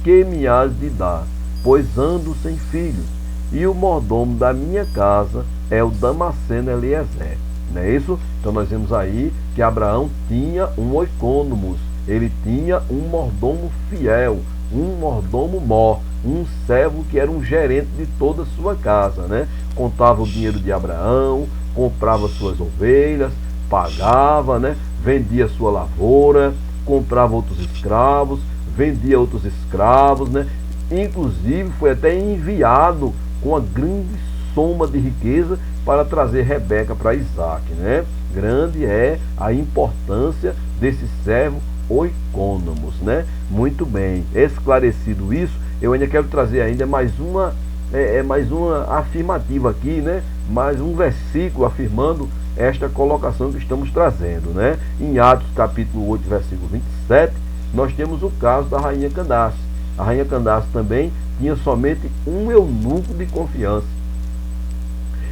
que me has de dar, pois ando sem filhos, e o mordomo da minha casa é o Damasceno Eliezer. Não é isso? Então nós vemos aí que Abraão tinha um oikonomos, ele tinha um mordomo fiel, um mordomo mor, um servo que era um gerente de toda a sua casa, né? Contava o dinheiro de Abraão, comprava suas ovelhas, pagava, né? Vendia sua lavoura, comprava outros escravos, vendia outros escravos, né? Inclusive foi até enviado com uma grande soma de riqueza para trazer Rebeca para Isaac, né? Grande é a importância desse servo oikonomos, né? Muito bem, esclarecido isso, eu ainda quero trazer ainda mais uma afirmativa aqui, né? Mais um versículo afirmando esta colocação que estamos trazendo, né? Em Atos capítulo 8, versículo 27, nós temos o caso da rainha Candace. A rainha Candace também tinha somente um eunuco de confiança.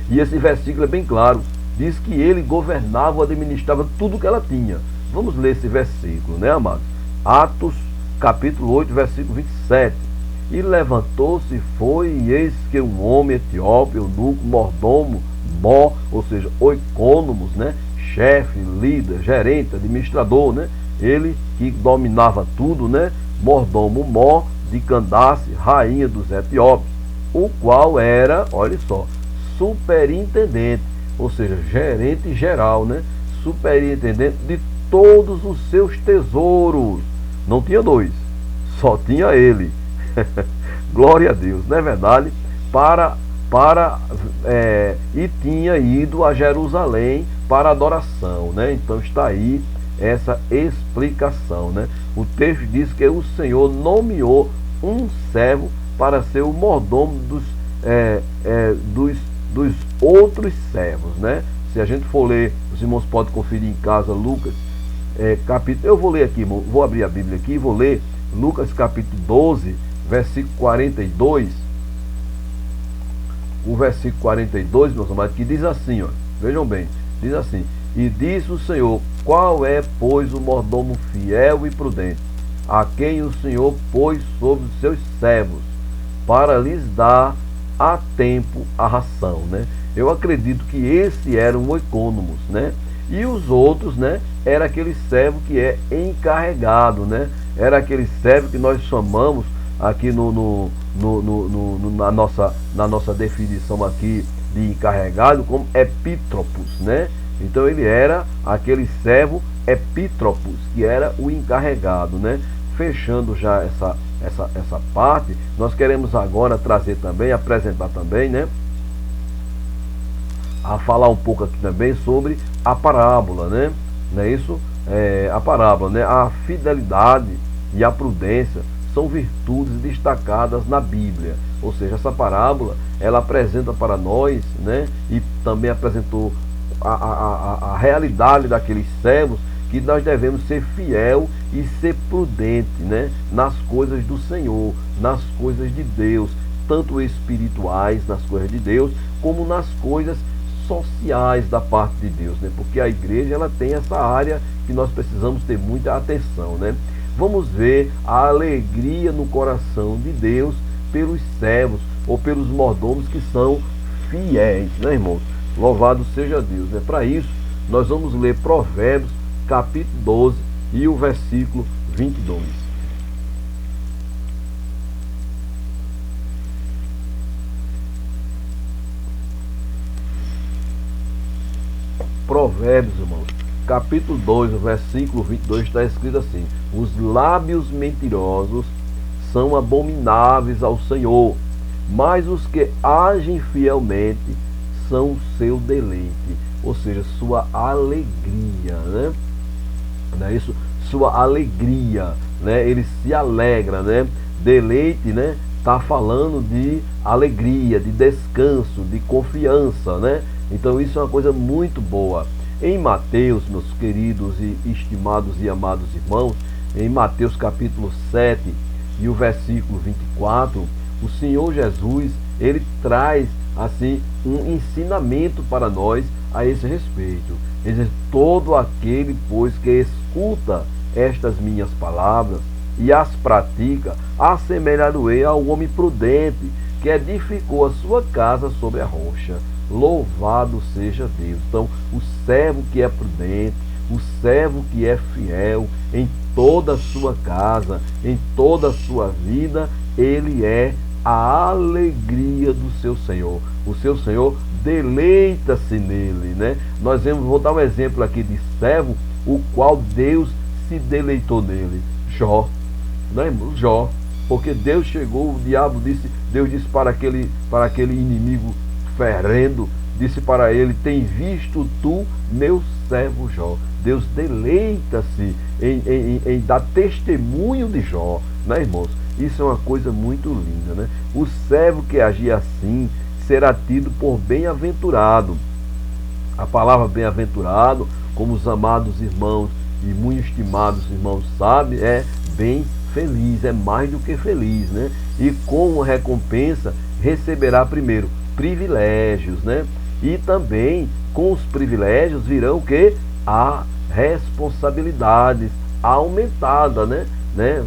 E esse versículo é bem claro, diz que ele governava, administrava tudo que ela tinha. Vamos ler esse versículo, né, amados? Atos capítulo 8, versículo 27. E levantou-se e foi, e eis que um homem etíope, eunuco, mordomo, mó, ou seja, oikonomos, né? Chefe, líder, gerente, administrador, né? Ele que dominava tudo, né? Mordomo mó de Candace, rainha dos etíopes, o qual era, olha só, superintendente, ou seja, gerente geral, né? Superintendente de todos os seus tesouros. Não tinha dois, só tinha ele. Glória a Deus, não é verdade? E tinha ido a Jerusalém para adoração, né? Então está aí essa explicação, né? O texto diz que o Senhor nomeou um servo para ser o mordomo dos outros servos, né? Se a gente for ler, os irmãos podem conferir em casa Lucas capítulo, eu vou ler aqui, irmão, vou abrir a Bíblia aqui e vou ler Lucas capítulo 12, versículo 42, o versículo 42, meus amados, que diz assim, ó, vejam bem, diz assim: e disse o Senhor, qual é, pois, o mordomo fiel e prudente, a quem o Senhor pôs sobre os seus servos, para lhes dar a tempo a ração, né? Eu acredito que esse era um oikonomos, né? E os outros, né, era aquele servo que é encarregado, né? Era aquele servo que nós chamamos aqui na nossa definição aqui de encarregado como epítropos, né? Então ele era aquele servo epítropos, que era o encarregado, né? Fechando já essa parte, nós queremos agora trazer também, apresentar também, né? A falar um pouco aqui também sobre a parábola, né? Não é isso? A parábola, né? A fidelidade e a prudência são virtudes destacadas na Bíblia. Ou seja, essa parábola, ela apresenta para nós, né, e também apresentou a realidade daqueles servos, que nós devemos ser fiel e ser prudente, né, nas coisas do Senhor, nas coisas de Deus, tanto espirituais, nas coisas de Deus, como nas coisas sociais da parte de Deus, né? Porque a igreja, ela tem essa área que nós precisamos ter muita atenção, né? Vamos ver a alegria no coração de Deus pelos servos ou pelos mordomos que são fiéis, né, irmãos? Louvado seja Deus, né? Para isso, nós vamos ler Provérbios, capítulo 12 e o versículo 22. Provérbios, irmãos, capítulo 2, o versículo 22, está escrito assim: os lábios mentirosos são abomináveis ao Senhor, mas os que agem fielmente são o seu deleite, ou seja, sua alegria, né? Não é isso? Sua alegria, né? Ele se alegra, né? Deleite, né? Está falando de alegria, de descanso, de confiança, né? Então isso é uma coisa muito boa. Em Mateus, meus queridos e estimados e amados irmãos, em Mateus capítulo 7 e o versículo 24, o Senhor Jesus, ele traz assim um ensinamento para nós a esse respeito. Ele diz: todo aquele, pois, que escuta estas minhas palavras e as pratica, assemelhar-o-ei ao homem prudente que edificou a sua casa sobre a rocha. Louvado seja Deus. Então, o servo que é prudente, o servo que é fiel em toda a sua casa, em toda a sua vida, ele é a alegria do seu Senhor. O seu Senhor deleita-se nele, né? Vou dar um exemplo aqui de servo, o qual Deus se deleitou nele. Jó, né, irmão? Jó. Porque Deus chegou, o diabo disse, Deus disse para aquele inimigo ferrendo, disse para ele: tem visto tu meu servo Jó. Deus deleita-se em dar testemunho de Jó, né, irmãos? Isso é uma coisa muito linda, né? O servo que agir assim será tido por bem-aventurado. A palavra bem-aventurado, como os amados irmãos e muito estimados irmãos sabem, é bem feliz, é mais do que feliz, né? E como recompensa receberá primeiro privilégios, né? E também com os privilégios virão o quê? A responsabilidades aumentada, né?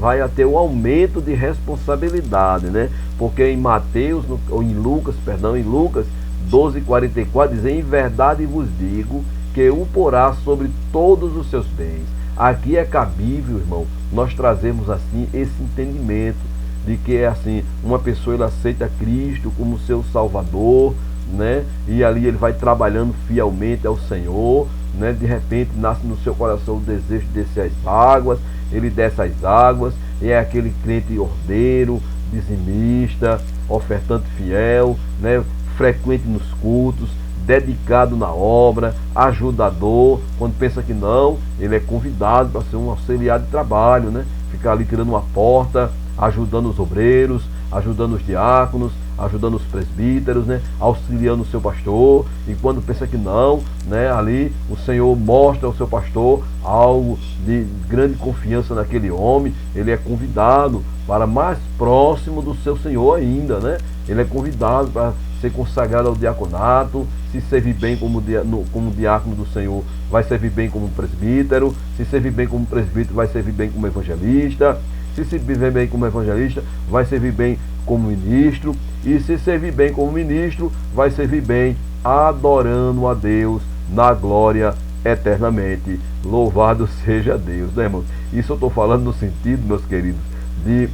Vai ter o aumento de responsabilidade, né? Porque em em Lucas 12:44 diz: em verdade vos digo que o porá sobre todos os seus bens. Aqui é cabível, irmão, nós trazemos assim esse entendimento de que é assim, uma pessoa, ele aceita Cristo como seu Salvador, né? E ali ele vai trabalhando fielmente ao Senhor, né? De repente nasce no seu coração o desejo de descer as águas, ele desce as águas, e é aquele crente ordeiro, dizimista, ofertante fiel, né? Frequente nos cultos, dedicado na obra, ajudador. Quando pensa que não, ele é convidado para ser um auxiliar de trabalho, né? Ficar ali tirando uma porta, ajudando os obreiros, ajudando os diáconos, ajudando os presbíteros, né? Auxiliando o seu pastor. E quando pensa que não, né? Ali o Senhor mostra ao seu pastor algo de grande confiança naquele homem, ele é convidado para mais próximo do seu Senhor ainda, né? Ele é convidado para ser consagrado ao diaconato, se servir bem como diácono do Senhor, vai servir bem como presbítero, se servir bem como presbítero, vai servir bem como evangelista, se servir bem como evangelista, vai servir bem como ministro, e se servir bem como ministro, vai servir bem adorando a Deus na glória eternamente. Louvado seja Deus, né, irmãos? Isso eu estou falando no sentido, meus queridos, de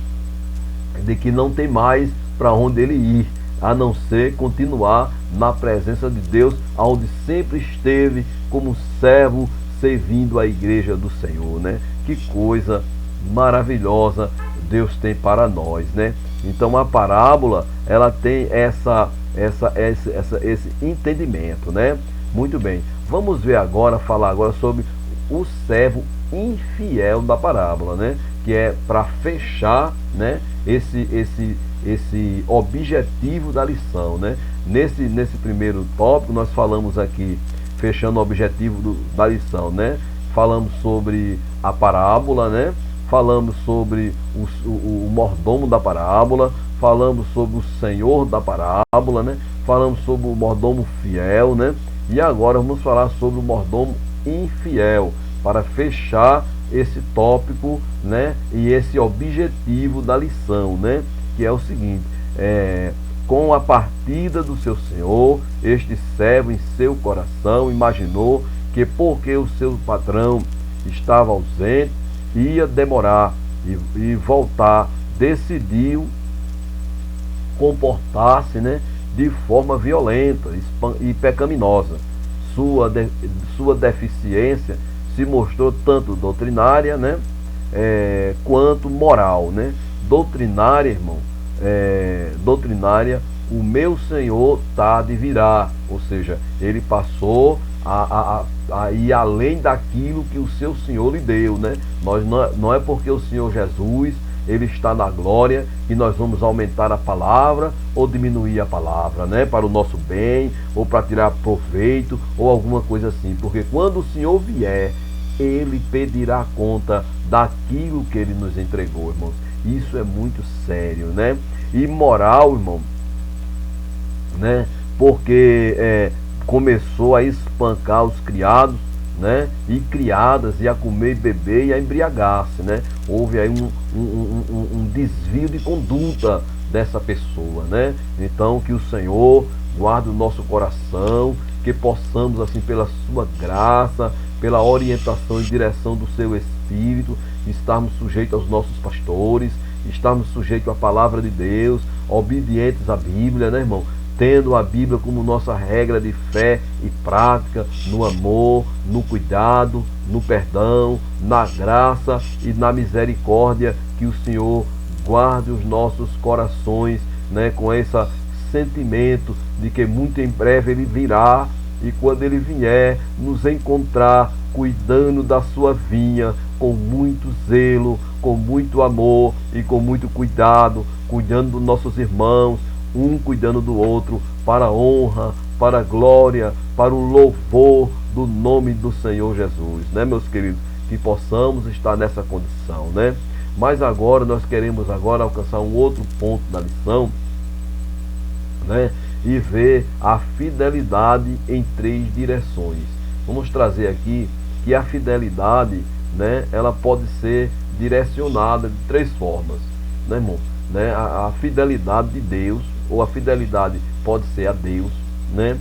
que não tem mais para onde ele ir, a não ser continuar na presença de Deus, onde sempre esteve como servo, servindo a igreja do Senhor, né? Que coisa maravilhosa Deus tem para nós, né? Então a parábola, ela tem esse entendimento, né? Muito bem, vamos ver agora, falar agora sobre o servo infiel da parábola, né? Que é para fechar, né? esse objetivo da lição, né? Nesse primeiro tópico nós falamos aqui, fechando o objetivo da lição, né? Falamos sobre a parábola, né? Falamos sobre o mordomo da parábola, falamos sobre o senhor da parábola, né? Falamos sobre o mordomo fiel, né? E agora vamos falar sobre o mordomo infiel, para fechar esse tópico, né? E esse objetivo da lição, né? Que é o seguinte: com a partida do seu senhor, este servo em seu coração imaginou que, porque o seu patrão estava ausente, ia demorar e voltar, decidiu comportar-se, né, de forma violenta e pecaminosa. Sua deficiência se mostrou tanto doutrinária, né, quanto moral, né? Doutrinária, irmão, doutrinária, o meu Senhor tarde virá, ou seja, ele passou a ir além daquilo que o seu Senhor lhe deu, né? Não é porque o Senhor Jesus ele está na glória e nós vamos aumentar a palavra ou diminuir a palavra, né? Para o nosso bem, ou para tirar proveito, ou alguma coisa assim. Porque quando o Senhor vier, ele pedirá conta daquilo que ele nos entregou, irmãos. Isso é muito sério, né? E moral, irmão, né? Porque começou a espancar os criados, né? E criadas, e a comer e beber e a embriagar-se, né? Houve aí um desvio de conduta dessa pessoa, né? Então que o Senhor guarde o nosso coração, que possamos assim pela sua graça, pela orientação e direção do seu Espírito, estarmos sujeitos aos nossos pastores, estarmos sujeitos à palavra de Deus, obedientes à Bíblia, né, irmão? Tendo a Bíblia como nossa regra de fé e prática, no amor, no cuidado, no perdão, na graça e na misericórdia, que o Senhor guarde os nossos corações, né, com esse sentimento de que muito em breve Ele virá, e quando Ele vier nos encontrar cuidando da sua vinha, com muito zelo, com muito amor e com muito cuidado, cuidando dos nossos irmãos, um cuidando do outro, para a honra, para a glória, para o louvor do nome do Senhor Jesus, né, meus queridos? Que possamos estar nessa condição, né? Mas agora nós queremos alcançar um outro ponto da lição, né? E ver a fidelidade em 3 direções. Vamos trazer aqui que a fidelidade, né, ela pode ser direcionada de 3 formas, né, irmão? Né? A fidelidade de Deus, ou a fidelidade pode ser a Deus, né?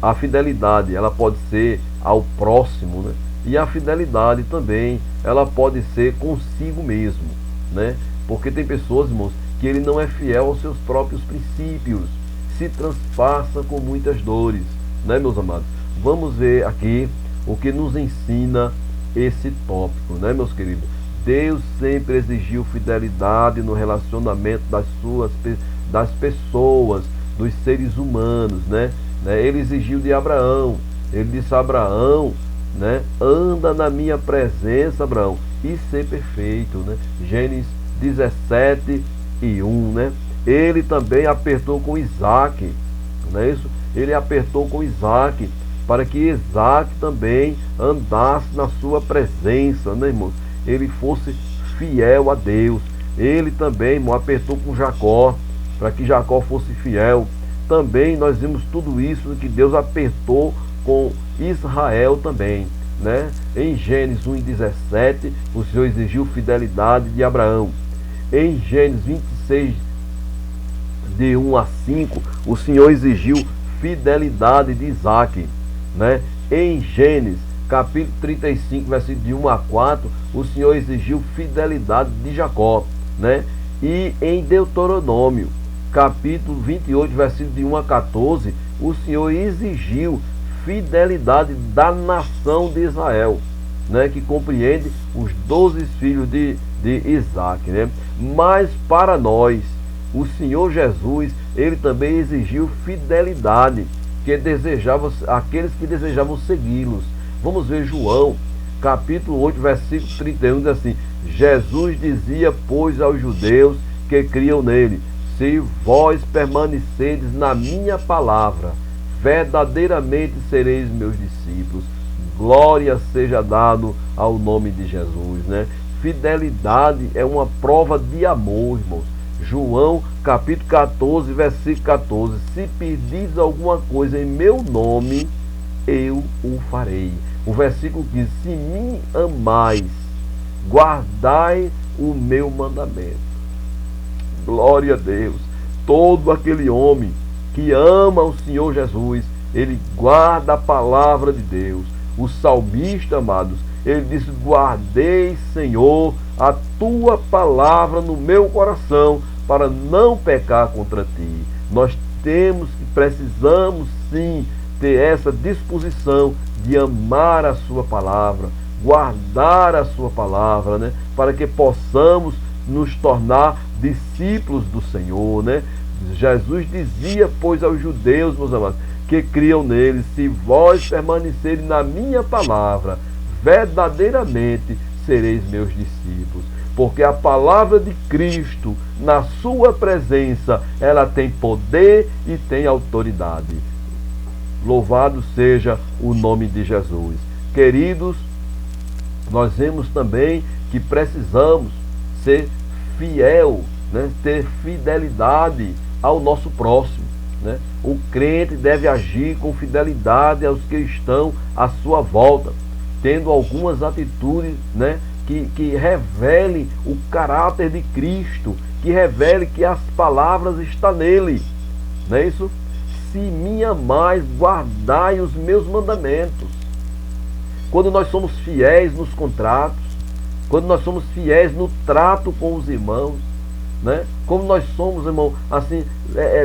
A fidelidade ela pode ser ao próximo, né? E a fidelidade também ela pode ser consigo mesmo, né? Porque tem pessoas, irmãos, que ele não é fiel aos seus próprios princípios, se transpassa com muitas dores, né, meus amados? Vamos ver aqui o que nos ensina esse tópico, né, meus queridos? Deus sempre exigiu fidelidade no relacionamento das pessoas, dos seres humanos, né? Ele exigiu de Abraão. Ele disse a Abraão, né? Anda na minha presença, Abraão, e ser perfeito, né? Gênesis 17:1, né? Ele também apertou com Isaac, não é isso? Ele apertou com Isaac, para que Isaac também andasse na sua presença, né, irmãos? Ele fosse fiel a Deus. Ele também, irmão, apertou com Jacó, para que Jacó fosse fiel. Também nós vimos tudo isso que Deus apertou com Israel também, né? Em Gênesis 1:17, o Senhor exigiu fidelidade de Abraão. Em Gênesis 26, de 1-5, o Senhor exigiu fidelidade de Isaac, né? Em Gênesis capítulo 35, versículo de 1-4, o Senhor exigiu fidelidade de Jacó, né? E em Deuteronômio, capítulo 28, versículo de 1-14, o Senhor exigiu fidelidade da nação de Israel, né? Que compreende os 12 filhos de Isaac, né? Mas para nós, o Senhor Jesus, ele também exigiu fidelidade, aqueles que desejavam segui-los. Vamos ver João, capítulo 8, versículo 31, diz assim: Jesus dizia, pois, aos judeus que criam nele. Se vós permanecerdes na minha palavra, verdadeiramente sereis meus discípulos. Glória seja dado ao nome de Jesus, né? Fidelidade é uma prova de amor, irmãos. João capítulo 14, versículo 14. Se pedis alguma coisa em meu nome, eu o farei. O versículo 15. Se me amais, guardai o meu mandamento. Glória a Deus. Todo aquele homem que ama o Senhor Jesus, ele guarda a palavra de Deus. O salmista, amados, ele disse: guardei, Senhor, a tua palavra no meu coração, para não pecar contra ti. Nós precisamos sim ter essa disposição de amar a sua palavra, guardar a sua palavra, né? Para que possamos nos tornar discípulos do Senhor, né? Jesus dizia, pois, aos judeus, meus amados, que criam nele: se vós permanecerem na minha palavra, verdadeiramente sereis meus discípulos. Porque a palavra de Cristo, na sua presença, ela tem poder e tem autoridade. Louvado seja o nome de Jesus. Queridos, nós vemos também que precisamos ser fiel, né? Ter fidelidade ao nosso próximo, né? O crente deve agir com fidelidade aos que estão à sua volta, tendo algumas atitudes, né, que revele o caráter de Cristo, que revele que as palavras estão nele. Não é isso? Se me amais, guardai os meus mandamentos. Quando nós somos fiéis nos contratos, quando nós somos fiéis no trato com os irmãos, né? Como nós somos, irmão, assim,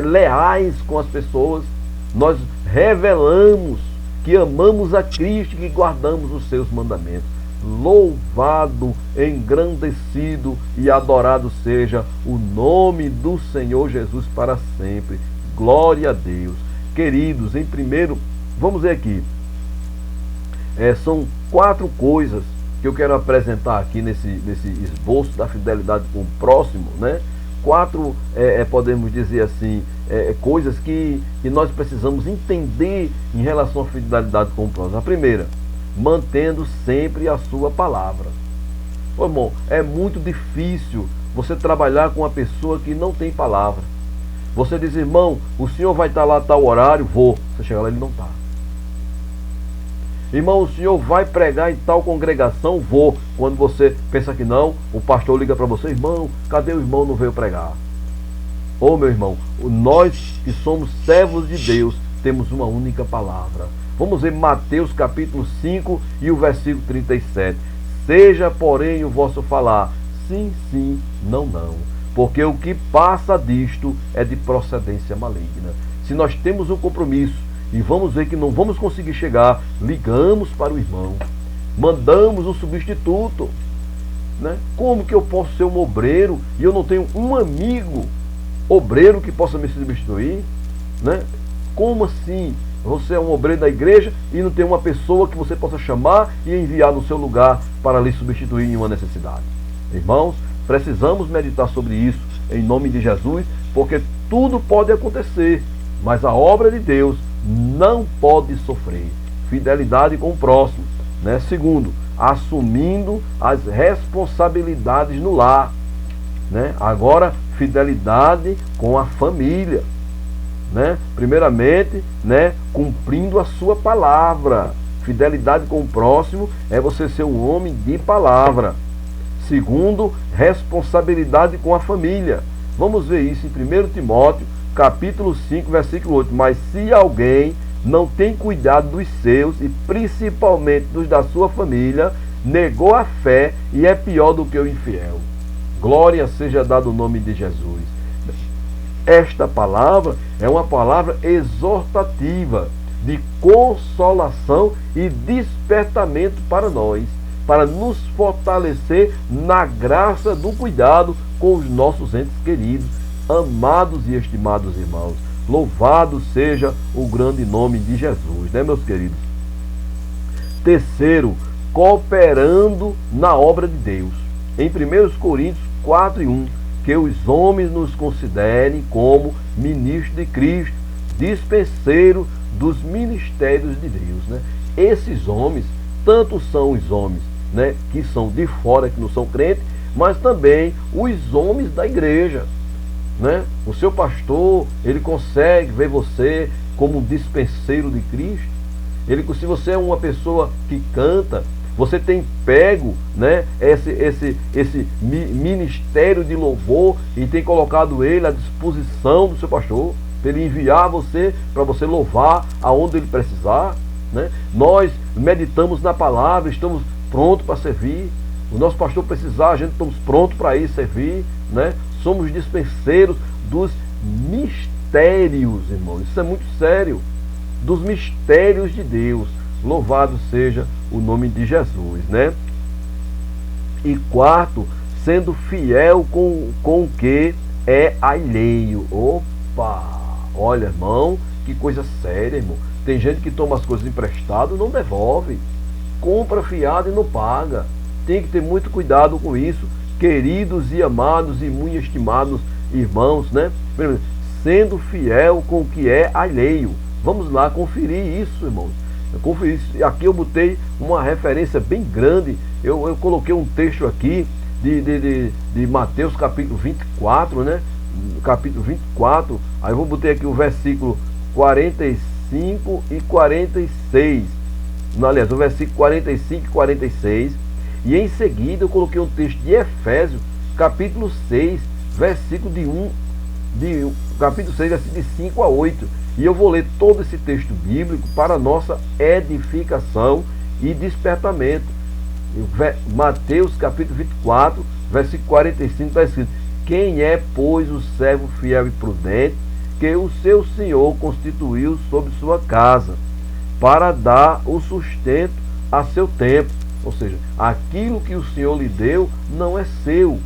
leais com as pessoas, nós revelamos que amamos a Cristo e que guardamos os seus mandamentos. Louvado, engrandecido e adorado seja o nome do Senhor Jesus para sempre. Glória a Deus. Queridos, em primeiro, vamos ver aqui, são 4 coisas que eu quero apresentar aqui nesse esboço da fidelidade com o próximo, né? 4, podemos dizer assim, coisas que nós precisamos entender em relação à fidelidade com o próximo. A primeira, mantendo sempre a sua palavra. Pô, irmão, é muito difícil você trabalhar com uma pessoa que não tem palavra. Você diz: irmão, o senhor vai estar lá a tal horário? Vou. Você chega lá, ele não está. Irmão, o senhor vai pregar em tal congregação? Vou. Quando você pensa que não, o pastor liga para você: irmão, cadê o irmão? Não veio pregar. Ô meu irmão, nós que somos servos de Deus, temos uma única palavra. Vamos ver Mateus capítulo 5 e o versículo 37. Seja, porém, o vosso falar sim, sim, não, não. Porque o que passa disto é de procedência maligna. Se nós temos um compromisso e vamos ver que não vamos conseguir chegar, ligamos para o irmão, mandamos um substituto, né? Como que eu posso ser um obreiro e eu não tenho um amigo obreiro que possa me substituir, né? Como assim? Você é um obreiro da igreja e não tem uma pessoa que você possa chamar e enviar no seu lugar para lhe substituir em uma necessidade. Irmãos, precisamos meditar sobre isso em nome de Jesus, porque tudo pode acontecer, mas a obra de Deus não pode sofrer. Fidelidade com o próximo, né? Segundo, assumindo as responsabilidades no lar, né? Agora, fidelidade com a família, né? Primeiramente, né, cumprindo a sua palavra. Fidelidade com o próximo é você ser um homem de palavra. Segundo, responsabilidade com a família. Vamos ver isso em 1 Timóteo, capítulo 5, versículo 8. Mas se alguém não tem cuidado dos seus, e principalmente dos da sua família, negou a fé e é pior do que o infiel. Glória seja dado o nome de Jesus. Esta palavra é uma palavra exortativa, de consolação e despertamento para nós, para nos fortalecer na graça do cuidado com os nossos entes queridos, amados e estimados irmãos. Louvado seja o grande nome de Jesus, né, meus queridos? Terceiro, cooperando na obra de Deus. Em 1 Coríntios 4:1, que os homens nos considerem como ministros de Cristo, dispenseiro dos ministérios de Deus, né? Esses homens, tanto são os homens, né, que são de fora, que não são crentes, mas também os homens da igreja, né? O seu pastor, ele consegue ver você como um dispenseiro de Cristo. Se você é uma pessoa que canta, você tem pego, né, esse ministério de louvor e tem colocado ele à disposição do seu pastor, para ele enviar você, para você louvar aonde ele precisar, né? Nós meditamos na palavra, estamos prontos para servir. O nosso pastor precisar, a gente estamos prontos para ir servir, né? Somos dispenseiros dos mistérios, irmãos. Isso é muito sério. Dos mistérios de Deus. Louvado seja o nome de Jesus, né? E quarto, sendo fiel com o que é alheio. Opa! Olha, irmão, que coisa séria, irmão. Tem gente que toma as coisas emprestadas e não devolve. Compra fiado e não paga. Tem que ter muito cuidado com isso, queridos e amados e muito estimados irmãos, né? Sendo fiel com o que é alheio. Vamos lá conferir isso, irmãos. Aqui eu botei uma referência bem grande. Eu coloquei um texto aqui de Mateus capítulo 24, né? Capítulo 24. Aí eu botei aqui o versículo 45 e 46. Aliás, o versículo 45 e 46. E em seguida eu coloquei um texto de Efésios, capítulo 6, versículo capítulo 6, versículo de 5 a 8. E eu vou ler todo esse texto bíblico para nossa edificação e despertamento. Mateus capítulo 24, versículo 45, está escrito: quem é, pois, o servo fiel e prudente, que o seu Senhor constituiu sobre sua casa, para dar o sustento a seu tempo. Ou seja, aquilo que o Senhor lhe deu não é seu.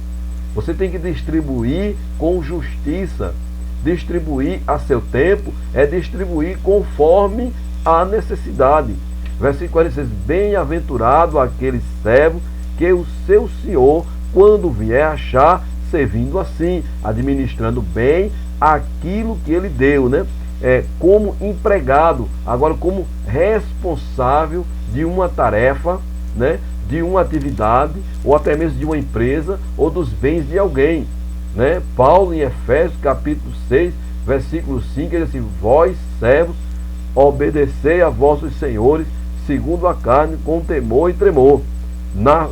Você tem que distribuir com justiça. Distribuir a seu tempo é distribuir conforme a necessidade. Versículo 46. Bem-aventurado aquele servo que o seu Senhor, quando vier, achar servindo assim, administrando bem aquilo que ele deu, né? Como empregado, agora como responsável de uma tarefa, né? De uma atividade, ou até mesmo de uma empresa, ou dos bens de alguém, né? Paulo em Efésios capítulo 6, versículo 5, ele diz assim: vós, servos, obedecei a vossos senhores, segundo a carne, com temor e tremor, na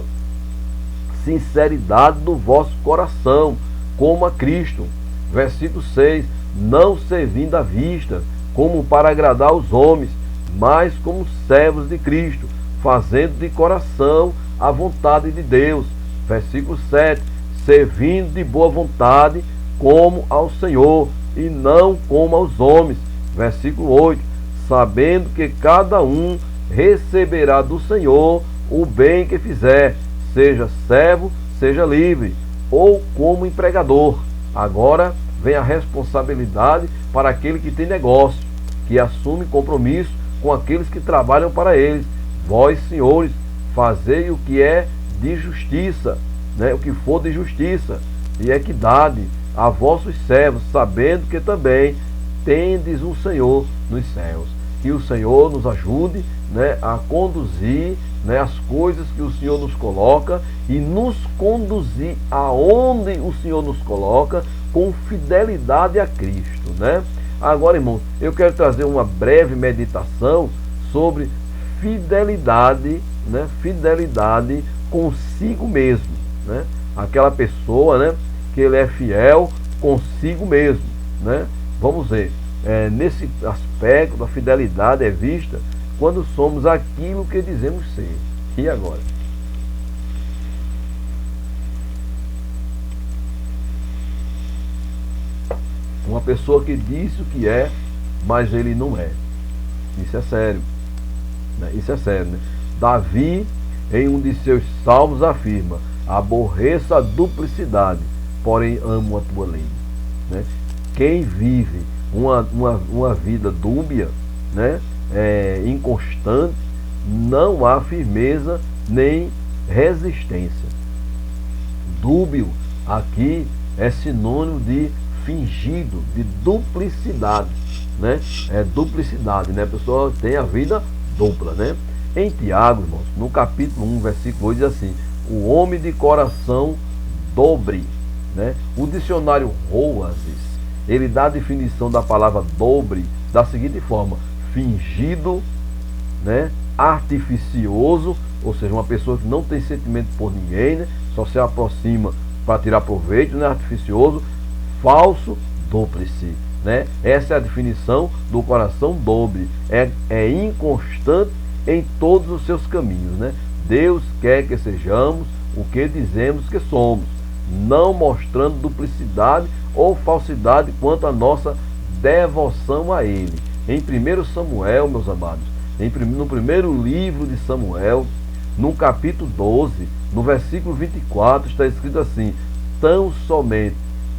sinceridade do vosso coração, como a Cristo. Versículo 6, não servindo à vista, como para agradar os homens, mas como servos de Cristo, fazendo de coração a vontade de Deus. Versículo 7, servindo de boa vontade, como ao Senhor, e não como aos homens. Versículo 8, sabendo que cada um receberá do Senhor o bem que fizer, seja servo, seja livre, ou como empregador. Agora vem a responsabilidade para aquele que tem negócio, que assume compromisso com aqueles que trabalham para eles. Vós, senhores, fazei o que é de justiça, né? O que for de justiça e equidade a vossos servos, sabendo que também tendes um Senhor nos céus. Que o Senhor nos ajude, né, a conduzir, né, as coisas que o Senhor nos coloca e nos conduzir aonde o Senhor nos coloca com fidelidade a Cristo, né? Agora, irmãos, eu quero trazer uma breve meditação sobre fidelidade, né? Fidelidade consigo mesmo, né? Aquela pessoa, né, que ele é fiel consigo mesmo, né? Vamos ver, nesse aspecto da fidelidade é vista quando somos aquilo que dizemos ser. E agora? Uma pessoa que disse o que é, mas ele não é. Isso é sério, né? Isso é sério, né? Davi, em um de seus salmos, afirma: aborreço a duplicidade, porém amo a tua lei, né? Quem vive uma vida dúbia, né, inconstante, não há firmeza nem resistência. Dúbio aqui é sinônimo de fingido, de duplicidade, né? É duplicidade, né? A pessoa tem a vida dupla, né? Em Tiago, irmãos, no capítulo 1, versículo 8, diz assim: o homem de coração dobre, né? O dicionário Roases, ele dá a definição da palavra dobre da seguinte forma: fingido, né? Artificioso, ou seja, uma pessoa que não tem sentimento por ninguém, né? Só se aproxima para tirar proveito, né? Artificioso, falso, dúplice, né? Essa é a definição do coração dobre. É inconstante em todos os seus caminhos, né? Deus quer que sejamos o que dizemos que somos, não mostrando duplicidade ou falsidade quanto à nossa devoção a Ele. Em 1 Samuel, meus amados, no primeiro livro de Samuel, no capítulo 12, no versículo 24, está escrito assim: tão somente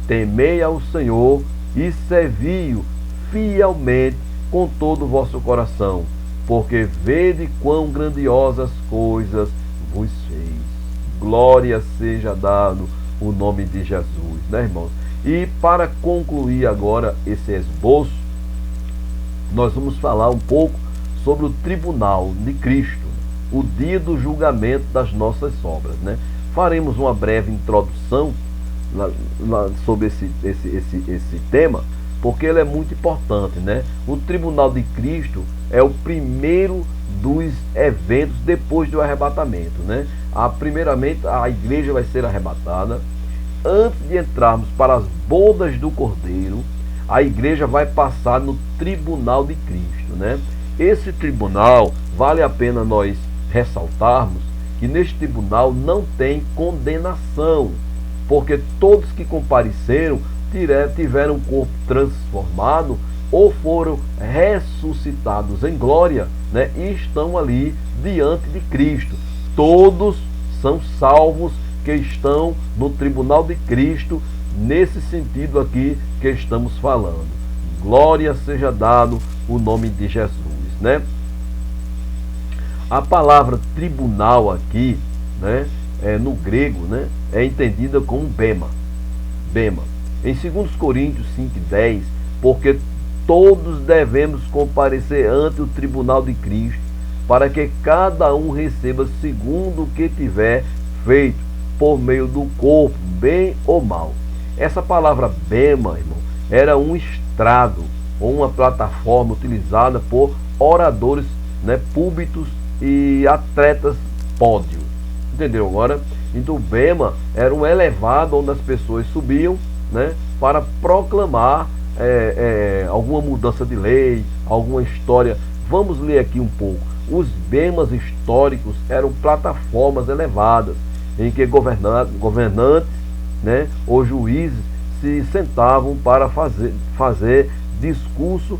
temei ao Senhor e servi-o fielmente com todo o vosso coração, porque vede quão grandiosas coisas vos fez. Glória seja dado o nome de Jesus, né, irmãos? E para concluir agora esse esboço, nós vamos falar um pouco sobre o tribunal de Cristo, o dia do julgamento das nossas obras, né? Faremos uma breve introdução sobre esse tema, porque ele é muito importante, né? O tribunal de Cristo é o primeiro dos eventos depois do arrebatamento, né? Primeiramente, a igreja vai ser arrebatada. Antes de entrarmos para as bodas do Cordeiro, a igreja vai passar no tribunal de Cristo, né? Esse tribunal, vale a pena nós ressaltarmos que neste tribunal não tem condenação, porque todos que compareceram tiveram um corpo transformado ou foram ressuscitados em glória, né? E estão ali diante de Cristo. Todos são salvos que estão no tribunal de Cristo, nesse sentido aqui que estamos falando. Glória seja dado o nome de Jesus, né? A palavra tribunal aqui, né, no grego, né, é entendida como bema. Bema. Em 2 Coríntios 5:10, porque todos devemos comparecer ante o tribunal de Cristo, para que cada um receba segundo o que tiver feito por meio do corpo, bem ou mal. Essa palavra bema, irmão, era um estrado ou uma plataforma utilizada por oradores, né, púlpitos e atletas pódio. Entenderam agora? Então o bema era um elevado onde as pessoas subiam, né, para proclamar alguma mudança de lei, alguma história. Vamos ler aqui um pouco. Os bemas históricos eram plataformas elevadas em que governantes, né, ou juízes se sentavam para fazer discurso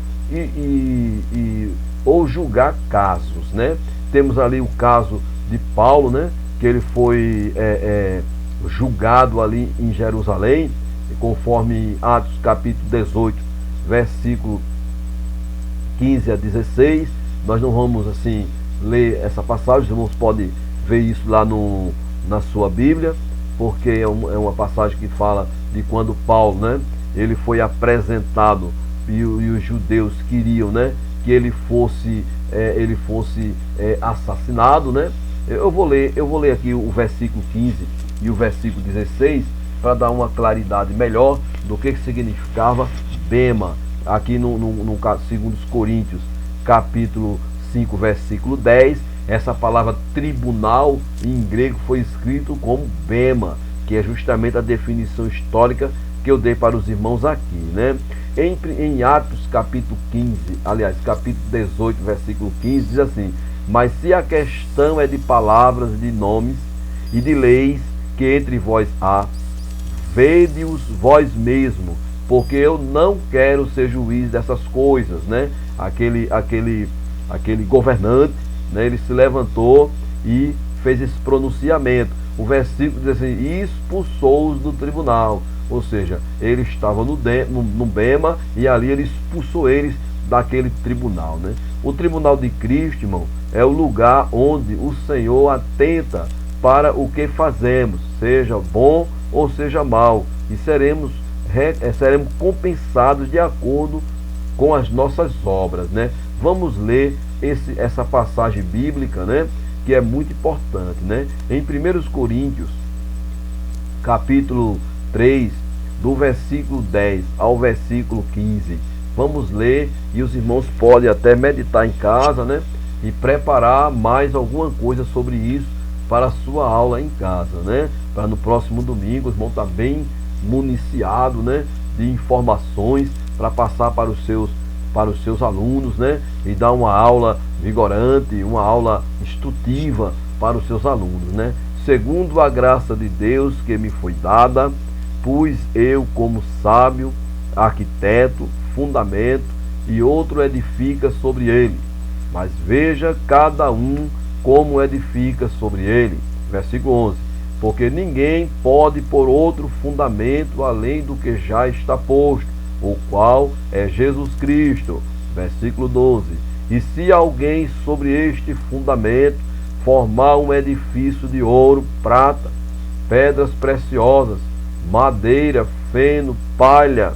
ou julgar casos, né? Temos ali o caso de Paulo, né, que ele foi julgado ali em Jerusalém, conforme Atos capítulo 18, versículo 15 a 16. Nós não vamos assim ler essa passagem, os irmãos podem ver isso lá na sua Bíblia, porque é uma passagem que fala de quando Paulo, né, ele foi apresentado e os judeus queriam, né, que ele fosse assassinado, né? Eu vou ler aqui o versículo 15 e o versículo 16 para dar uma claridade melhor do que significava bema. Aqui no 2 Coríntios capítulo 5, versículo 10, essa palavra tribunal em grego foi escrito como bema, que é justamente a definição histórica que eu dei para os irmãos aqui, né? Em Atos capítulo 15, aliás, capítulo 18, versículo 15, diz assim: mas se a questão é de palavras, de nomes e de leis que entre vós há, vede-os vós mesmo, porque eu não quero ser juiz dessas coisas, né? Aquele governante, né, ele se levantou e fez esse pronunciamento. O versículo diz assim: e expulsou-os do tribunal. Ou seja, ele estava no bema e ali ele expulsou eles daquele tribunal, né? O tribunal de Cristo, irmão, é o lugar onde o Senhor atenta para o que fazemos, seja bom ou seja mal, e seremos compensados de acordo com as nossas obras, né? Vamos ler essa passagem bíblica, né? Que é muito importante, né? Em 1 Coríntios, capítulo 3, do versículo 10 ao versículo 15. Vamos ler e os irmãos podem até meditar em casa, né? E preparar mais alguma coisa sobre isso para a sua aula em casa, né? Para no próximo domingo os irmãos estar bem municiados, né? De informações para passar para os seus alunos, né? E dar uma aula vigorante, uma aula instrutiva para os seus alunos, né? Segundo a graça de Deus que me foi dada, pus eu como sábio, arquiteto, fundamento, e outro edifica sobre ele. Mas veja cada um como edifica sobre ele. Versículo 11. Porque ninguém pode pôr outro fundamento além do que já está posto, o qual é Jesus Cristo. Versículo 12. E se alguém sobre este fundamento formar um edifício de ouro, prata, pedras preciosas, madeira, feno, palha.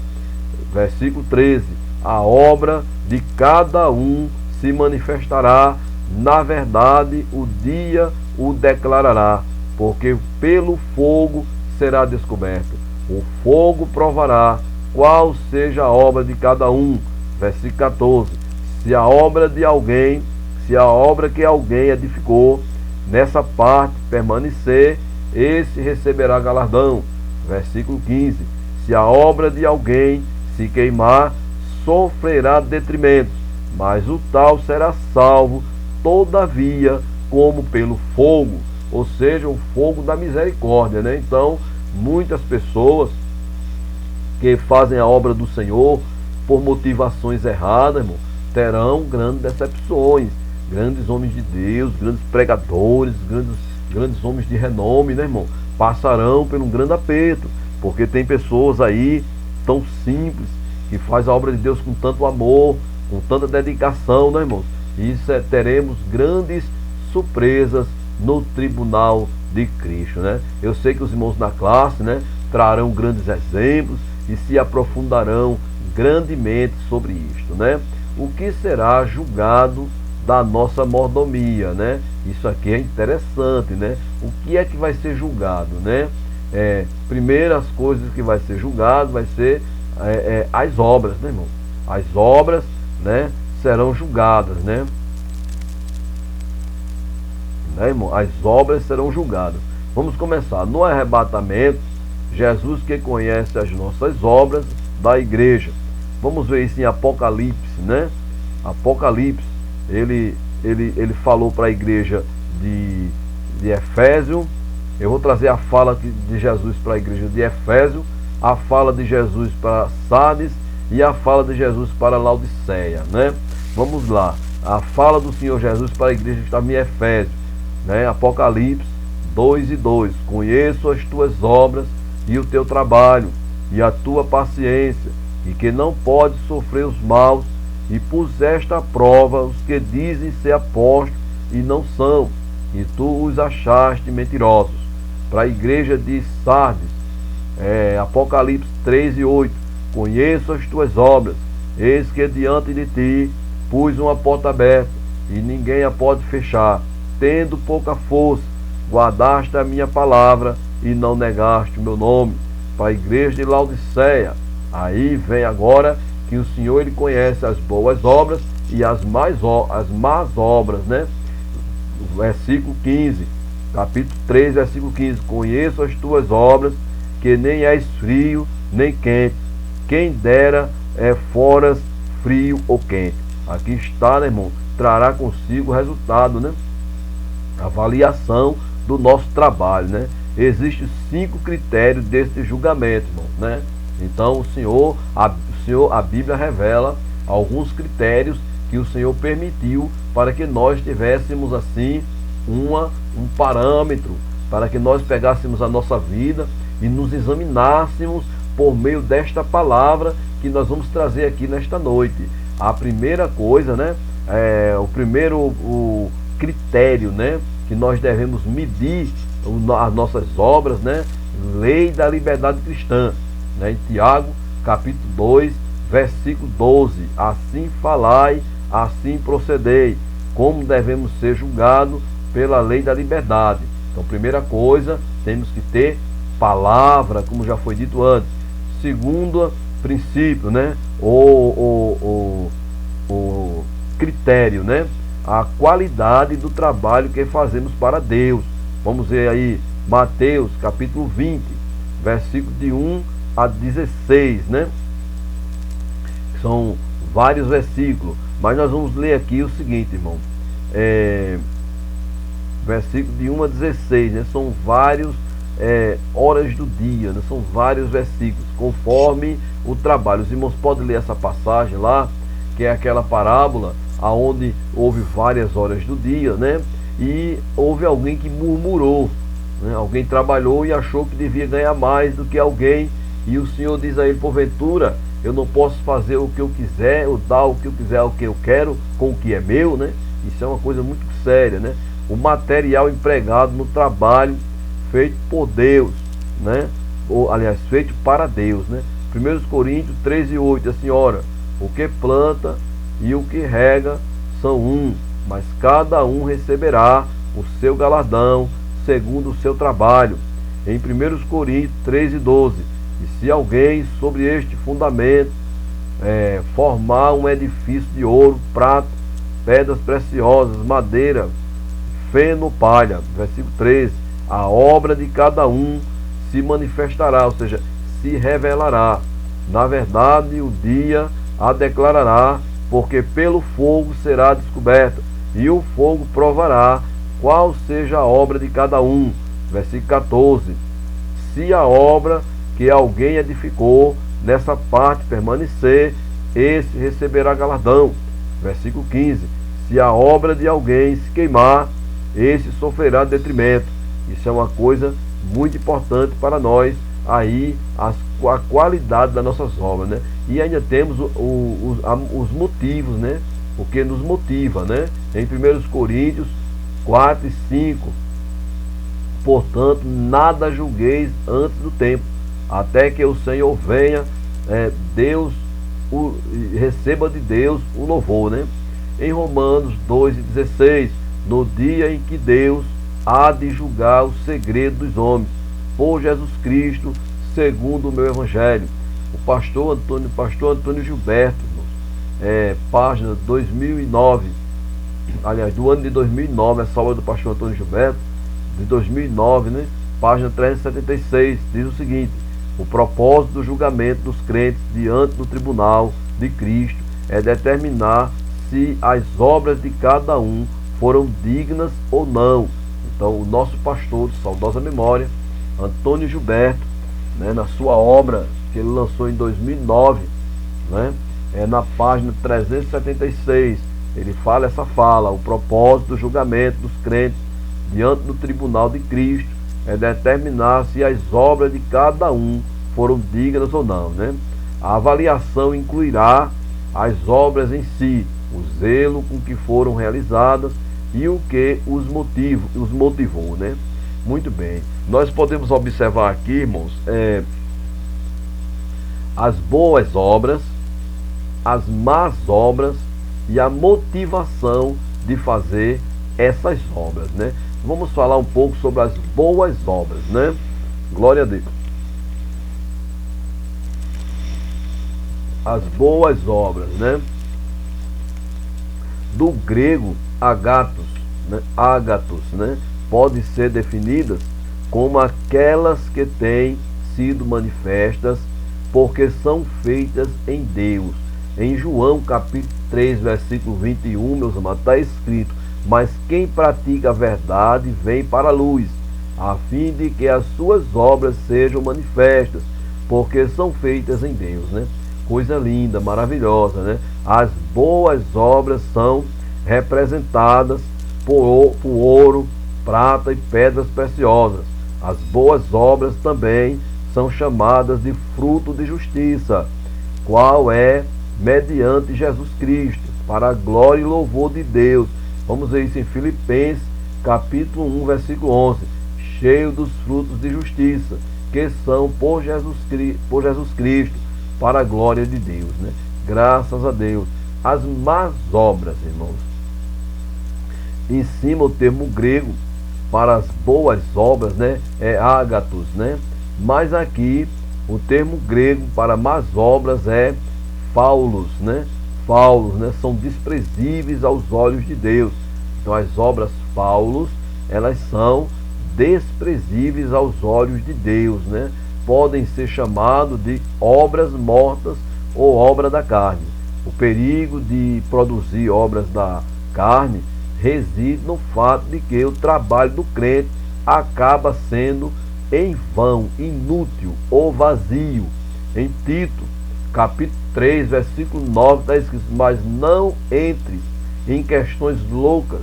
Versículo 13. A obra de cada um se manifestará, na verdade o dia o declarará, porque pelo fogo será descoberto. O fogo provará qual seja a obra de cada um. Versículo 14. Se a obra que alguém edificou, nessa parte permanecer, esse receberá galardão. Versículo 15. Se a obra de alguém se queimar, sofrerá detrimentos, mas o tal será salvo, todavia, como pelo fogo, ou seja, o fogo da misericórdia, né? Então, muitas pessoas que fazem a obra do Senhor por motivações erradas, irmão, terão grandes decepções. Grandes homens de Deus, grandes pregadores, grandes homens de renome, né, irmão, passarão por um grande aperto, porque tem pessoas aí tão simples, que faz a obra de Deus com tanto amor, com tanta dedicação, né, irmãos? E teremos grandes surpresas no tribunal de Cristo, né? Eu sei que os irmãos na classe, né, trarão grandes exemplos e se aprofundarão grandemente sobre isto, né? O que será julgado da nossa mordomia, né? Isso aqui é interessante, né? O que é que vai ser julgado, né? Primeiras coisas que vai ser julgado vai ser as obras, né, irmão? As obras, né, serão julgadas, né? Irmão? As obras serão julgadas. Vamos começar. No arrebatamento, Jesus que conhece as nossas obras da igreja. Vamos ver isso em Apocalipse, né? Apocalipse, ele falou para a igreja de Efésio. Eu vou trazer a fala de Jesus para a igreja de Efésio, a fala de Jesus para Sardes e a fala de Jesus para Laodiceia, né? Vamos lá. A fala do Senhor Jesus para a igreja que estava em Efésio, né? Apocalipse 2:2. Conheço as tuas obras e o teu trabalho e a tua paciência, e que não podes sofrer os maus, e puseste à prova os que dizem ser apóstolos e não são, e tu os achaste mentirosos. Para a igreja de Sardes, Apocalipse 3:8. Conheço as tuas obras, eis que diante de ti pus uma porta aberta, e ninguém a pode fechar. Tendo pouca força, guardaste a minha palavra e não negaste o meu nome. Para a igreja de Laodiceia, aí vem agora que o Senhor ele conhece as boas obras e as más obras, né? Versículo 15, capítulo 3, versículo 15. Conheço as tuas obras, que nem és frio nem quente. Quem dera foras frio ou quente. Aqui está, né, irmão? Trará consigo o resultado, né? Avaliação do nosso trabalho, né? Existem 5 critérios desse julgamento, irmão, né? Então a Bíblia revela alguns critérios que o Senhor permitiu para que nós tivéssemos assim um parâmetro, para que nós pegássemos a nossa vida e nos examinássemos por meio desta palavra que nós vamos trazer aqui nesta noite. A primeira coisa, né, o critério, né, que nós devemos medir as nossas obras, né, lei da liberdade cristã. né? Em Tiago, capítulo 2, versículo 12. Assim falai, assim procedei, como devemos ser julgados pela lei da liberdade. Então, primeira coisa, temos que ter palavra, como já foi dito antes. Segundo princípio, né? O critério, né? A qualidade do trabalho que fazemos para Deus. Vamos ver aí Mateus capítulo 20, versículo de 1 a 16, né? São vários versículos, mas nós vamos ler aqui o seguinte, irmão. Versículo de 1 a 16, né? São vários horas do dia, né? São vários versículos, conforme o trabalho. Os irmãos podem ler essa passagem lá, que é aquela parábola aonde houve várias horas do dia, né? E houve alguém que murmurou, né? Alguém trabalhou e achou que devia ganhar mais do que alguém, e o Senhor diz a ele: porventura eu não posso fazer o que eu quiser, ou dar o que eu quiser, o que eu quero, com o que é meu, né? Isso é uma coisa muito séria, né? O material empregado no trabalho feito por Deus, né? Ou, aliás, feito para Deus, né? 1 Coríntios 13:8, assim, ora, o que planta e o que rega são um, mas cada um receberá o seu galardão segundo o seu trabalho. Em 1 Coríntios 13:12, e se alguém sobre este fundamento formar um edifício de ouro, prata, pedras preciosas, madeira, feno, palha, versículo 13, a obra de cada um se manifestará, ou seja, se revelará. Na verdade, o dia a declarará, porque pelo fogo será descoberta, e o fogo provará qual seja a obra de cada um. Versículo 14, se a obra que alguém edificou nessa parte permanecer, esse receberá galardão. Versículo 15, se a obra de alguém se queimar, esse sofrerá detrimento. Isso é uma coisa muito importante para nós, aí a qualidade das nossas obras, né? E ainda temos os motivos, né? O que nos motiva, né? Em 1 Coríntios 4 e 5, portanto, nada julgueis antes do tempo, até que o Senhor venha, receba de Deus o louvor, né? Em Romanos 2:16, no dia em que Deus há de julgar o segredo dos homens, por Jesus Cristo, segundo o meu evangelho. O pastor Antônio Gilberto, página 2009, aliás, do ano de 2009, essa obra do pastor Antônio Gilberto, de 2009, né? Página 376, diz o seguinte: o propósito do julgamento dos crentes diante do tribunal de Cristo é determinar se as obras de cada um foram dignas ou não. Então, o nosso pastor, de saudosa memória, Antônio Gilberto, né, na sua obra que ele lançou em 2009, né, na página 376, ele fala essa fala: o propósito do julgamento dos crentes diante do tribunal de Cristo é determinar se as obras de cada um foram dignas ou não, né? A avaliação incluirá as obras em si, o zelo com que foram realizadas e o que os motivou, né? Muito bem. Nós podemos observar aqui, irmãos, as boas obras, as más obras e a motivação de fazer essas obras, né? Vamos falar um pouco sobre as boas obras, né? Glória a Deus. As boas obras, né? Do grego agatos, né? Podem ser definidas como aquelas que têm sido manifestas porque são feitas em Deus. Em João capítulo 3, versículo 21, meus amados, está escrito: mas quem pratica a verdade vem para a luz, a fim de que as suas obras sejam manifestas, porque são feitas em Deus, né? Coisa linda, maravilhosa, né? As boas obras são representadas por ouro, prata e pedras preciosas. As boas obras também são chamadas de fruto de justiça, qual é mediante Jesus Cristo, para a glória e louvor de Deus. Vamos ver isso em Filipenses capítulo 1, versículo 11. Cheio dos frutos de justiça, que são por Jesus Cristo, para a glória de Deus, né? Graças a Deus. As más obras, irmãos. Em cima o termo grego para as boas obras, né, é ágatos, né? Mas aqui o termo grego para más obras é faulos, né? Faulos, né? São desprezíveis aos olhos de Deus. Então as obras faulos, elas são desprezíveis aos olhos de Deus, né? Podem ser chamados de obras mortas ou obra da carne. O perigo de produzir obras da carne reside no fato de que o trabalho do crente acaba sendo em vão, inútil ou vazio. Em Tito, capítulo 3, versículo 9, está escrito: mas não entre em questões loucas,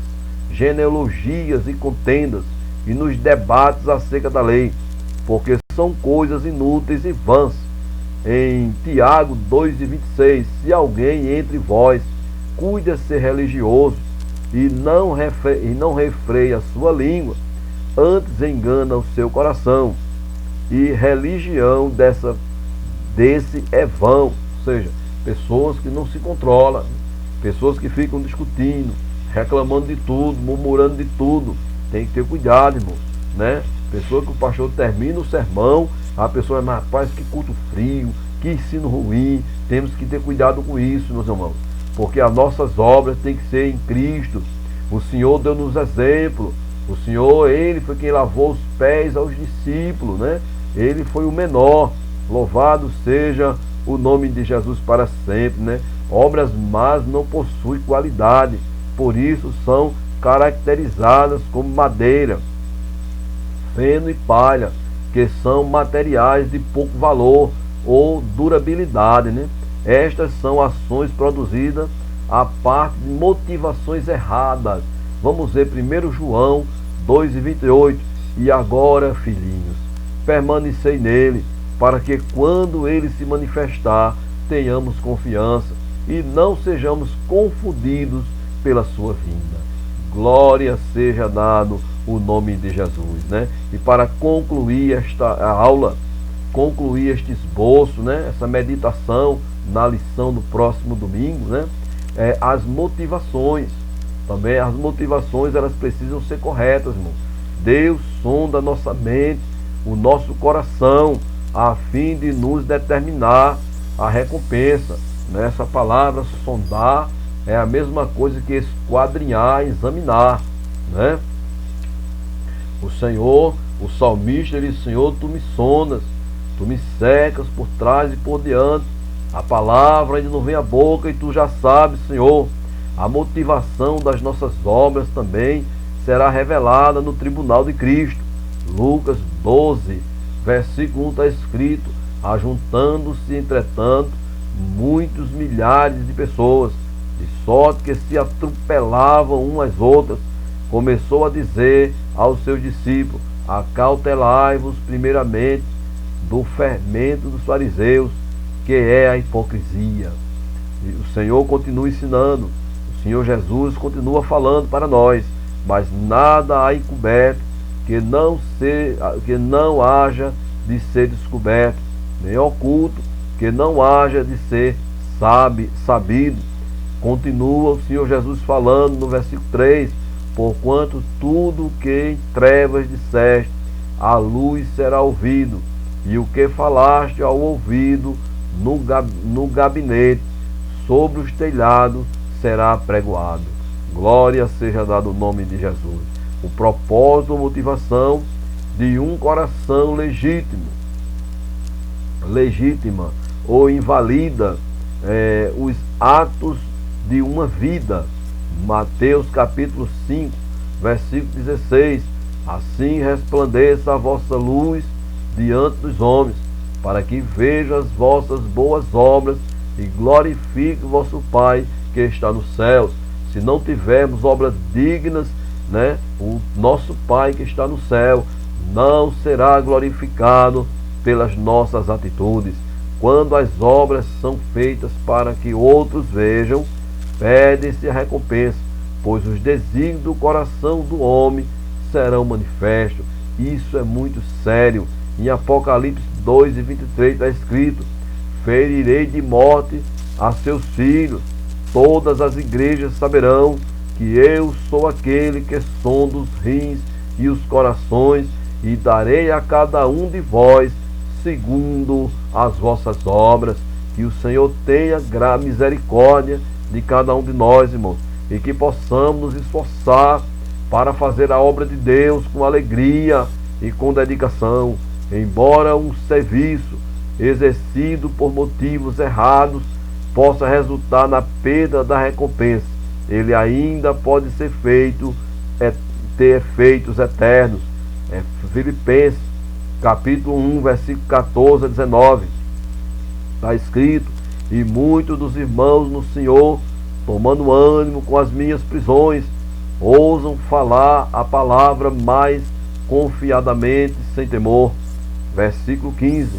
genealogias e contendas, e nos debates acerca da lei, porque são coisas inúteis e vãs. Em Tiago 2,26, se alguém entre vós cuida ser religioso e não refreia a sua língua, antes engana o seu coração, e religião desse é vão. Ou seja, pessoas que não se controlam, pessoas que ficam discutindo, reclamando de tudo, murmurando de tudo. Tem que ter cuidado, irmãos, né? Pessoa que o pastor termina o sermão, a pessoa é, mas rapaz, que culto frio, que ensino ruim. Temos que ter cuidado com isso, meus irmãos, porque as nossas obras têm que ser em Cristo. O Senhor deu-nos exemplo. O Senhor, Ele foi quem lavou os pés aos discípulos, né? Ele foi o menor. Louvado seja o nome de Jesus para sempre, né? Obras más não possuem qualidade, por isso são caracterizadas como madeira, feno e palha, que são materiais de pouco valor ou durabilidade, né? Estas são ações produzidas a parte de motivações erradas. Vamos ver 1 João 2,28. E agora, filhinhos, permanecei nele, para que quando ele se manifestar, tenhamos confiança e não sejamos confundidos pela sua vinda. Glória seja dado o nome de Jesus, né? E para concluir esta aula, concluir este esboço, né? Essa meditação na lição do próximo domingo, né? As motivações. Também as motivações, elas precisam ser corretas, irmão. Deus sonda a nossa mente, o nosso coração, a fim de nos determinar a recompensa. Essa palavra sondar é a mesma coisa que esquadrinhar, examinar, né? O Senhor, o salmista, ele disse: Senhor, tu me sondas, tu me secas por trás e por diante. A palavra ainda não vem à boca e tu já sabes, Senhor. A motivação das nossas obras também será revelada no tribunal de Cristo. Lucas 12, versículo 1 está escrito: ajuntando-se, entretanto, muitos milhares de pessoas, de sorte que se atropelavam umas às outras, começou a dizer aos seus discípulos: acautelai-vos primeiramente do fermento dos fariseus, que é a hipocrisia. E o Senhor continua ensinando, o Senhor Jesus continua falando para nós: mas nada há encoberto que não haja de ser descoberto, nem oculto que não haja de ser sabido. Continua o Senhor Jesus falando no versículo 3: porquanto tudo o que em trevas disseste, à luz será ouvido, e o que falaste ao ouvido no gabinete, sobre os telhados será pregoado. Glória seja dado o nome de Jesus. O propósito ou motivação de um coração legítima ou invalida os atos de uma vida. Mateus capítulo 5, versículo 16: assim resplandeça a vossa luz diante dos homens, para que vejam as vossas boas obras e glorifique o vosso Pai que está nos céus. Se não tivermos obras dignas, né, o nosso Pai que está no céu não será glorificado pelas nossas atitudes. Quando as obras são feitas para que outros vejam, pede-se a recompensa, pois os desígnios do coração do homem serão manifestos. Isso é muito sério. Em Apocalipse 2:23 está escrito: ferirei de morte a seus filhos. Todas as igrejas saberão que eu sou aquele que sonda os rins e os corações, e darei a cada um de vós segundo as vossas obras. Que o Senhor tenha misericórdia de cada um de nós, irmãos, e que possamos nos esforçar para fazer a obra de Deus com alegria e com dedicação. Embora um serviço exercido por motivos errados possa resultar na perda da recompensa, ele ainda pode ser feito, ter efeitos eternos. Filipenses capítulo 1, versículo 14 a 19, está escrito: e muitos dos irmãos no Senhor, tomando ânimo com as minhas prisões, ousam falar a palavra mais confiadamente, sem temor. Versículo 15: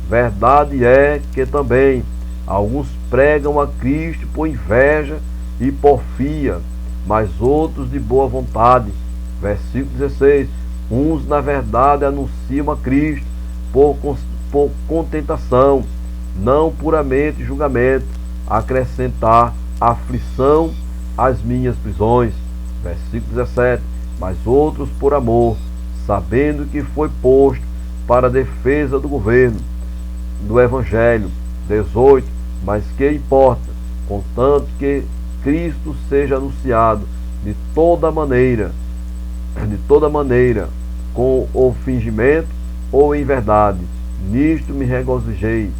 verdade é que também alguns pregam a Cristo por inveja e porfia, mas outros de boa vontade. Versículo 16: uns na verdade anunciam a Cristo por contentação, não puramente julgamento, acrescentar aflição às minhas prisões. Versículo 17: mas outros por amor, sabendo que foi posto para a defesa do governo do Evangelho. 18: mas que importa, contanto que Cristo seja anunciado de toda maneira, com ou fingimento ou em verdade. Nisto me regozijo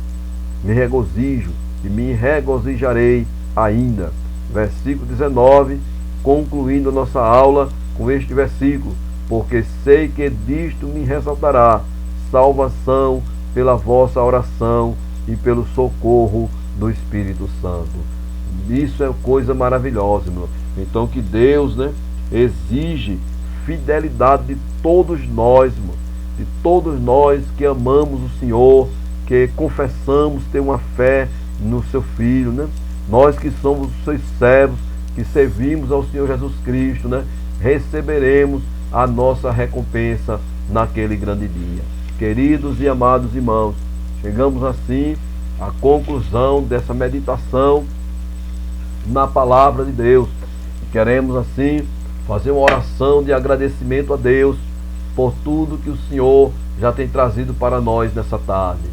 e me regozijarei ainda. Versículo 19, concluindo a nossa aula com este versículo: porque sei que disto me ressaltará salvação pela vossa oração e pelo socorro do Espírito Santo. Isso é coisa maravilhosa, irmão. Então que Deus, exige fidelidade de todos nós, irmão, de todos nós que amamos o Senhor, que confessamos ter uma fé no seu Filho, Nós que somos os seus servos, que servimos ao Senhor Jesus Cristo, receberemos a nossa recompensa naquele grande dia. Queridos e amados irmãos, chegamos assim à conclusão dessa meditação na palavra de Deus. Queremos assim fazer uma oração de agradecimento a Deus por tudo que o Senhor já tem trazido para nós nessa tarde.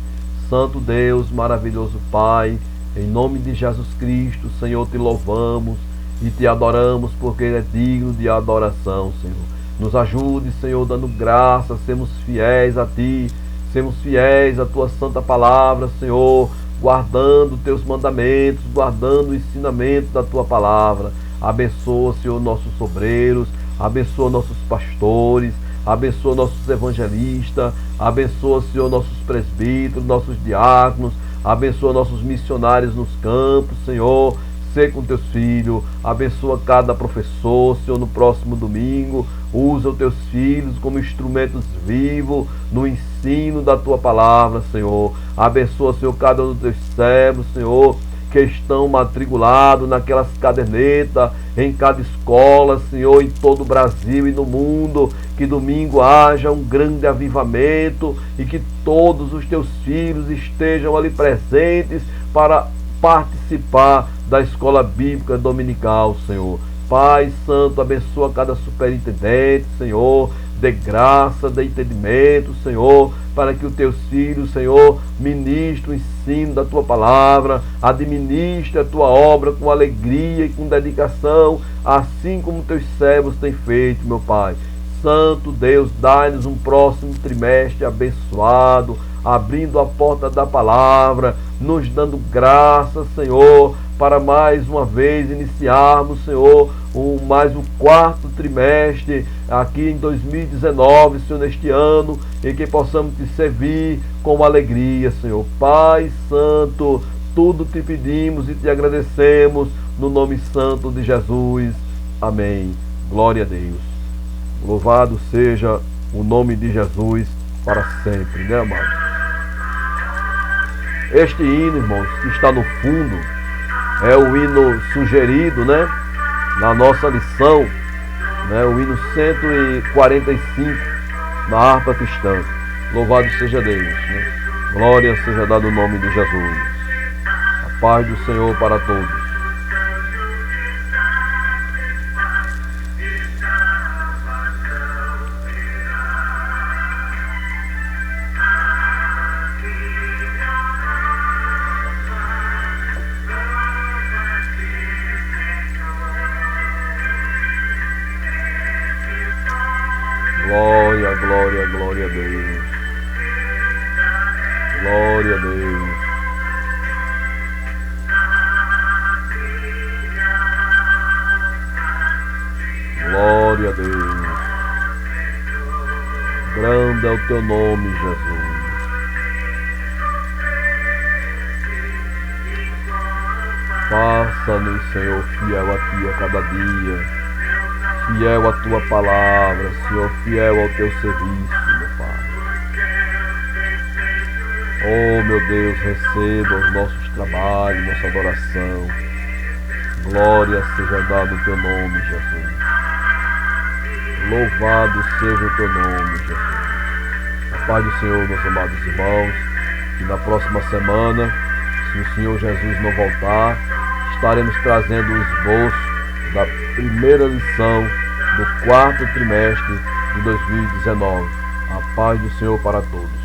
Santo Deus, maravilhoso Pai, em nome de Jesus Cristo, Senhor, te louvamos e te adoramos, porque Ele é digno de adoração, Senhor. Nos ajude, Senhor, dando graça, sermos fiéis a Ti, sermos fiéis à Tua santa palavra, Senhor, guardando Teus mandamentos, guardando o ensinamento da Tua palavra. Abençoa, Senhor, nossos obreiros, abençoa nossos pastores, abençoa nossos evangelistas, abençoa, Senhor, nossos presbíteros, nossos diáconos, abençoa nossos missionários nos campos, Senhor. Sê com teus filhos, abençoa cada professor, Senhor, no próximo domingo. Usa os teus filhos como instrumentos vivos no ensino da tua palavra, Senhor. Abençoa, Senhor, cada um dos teus servos, Senhor, que estão matriculados naquelas cadernetas, em cada escola, Senhor, em todo o Brasil e no mundo. Que domingo haja um grande avivamento e que todos os teus filhos estejam ali presentes para participar da escola bíblica dominical, Senhor. Pai Santo, abençoa cada superintendente, Senhor, dê graça, dê entendimento, Senhor, para que os teus filhos, Senhor, ministre o ensino da tua palavra, administre a tua obra com alegria e com dedicação, assim como teus servos têm feito, meu Pai. Santo Deus, dai-nos um próximo trimestre abençoado, abrindo a porta da palavra, nos dando graça, Senhor, para mais uma vez iniciarmos, Senhor, mais um quarto trimestre aqui em 2019, Senhor, neste ano, e que possamos te servir com alegria, Senhor. Pai Santo, tudo te pedimos e te agradecemos no nome santo de Jesus. Amém. Glória a Deus. Louvado seja o nome de Jesus para sempre, amado? Este hino, irmãos, que está no fundo, é o hino sugerido, na nossa lição, o hino 145 na harpa cristã. Louvado seja Deus, né? Glória seja dada o nome de Jesus. A paz do Senhor para todos. Glória, glória, glória a Deus. Glória a Deus. Glória a Deus. Grande é o teu nome, Jesus. Faça-nos, Senhor, fiel a ti a cada dia. Fiel à tua palavra, Senhor, fiel ao teu serviço, meu Pai. Oh, meu Deus, receba os nossos trabalhos, nossa adoração. Glória seja dada o teu nome, Jesus. Louvado seja o teu nome, Jesus. A paz do Senhor, meus amados irmãos, que na próxima semana, se o Senhor Jesus não voltar, estaremos trazendo o esboço da primeira lição do quarto trimestre de 2019. A paz do Senhor para todos.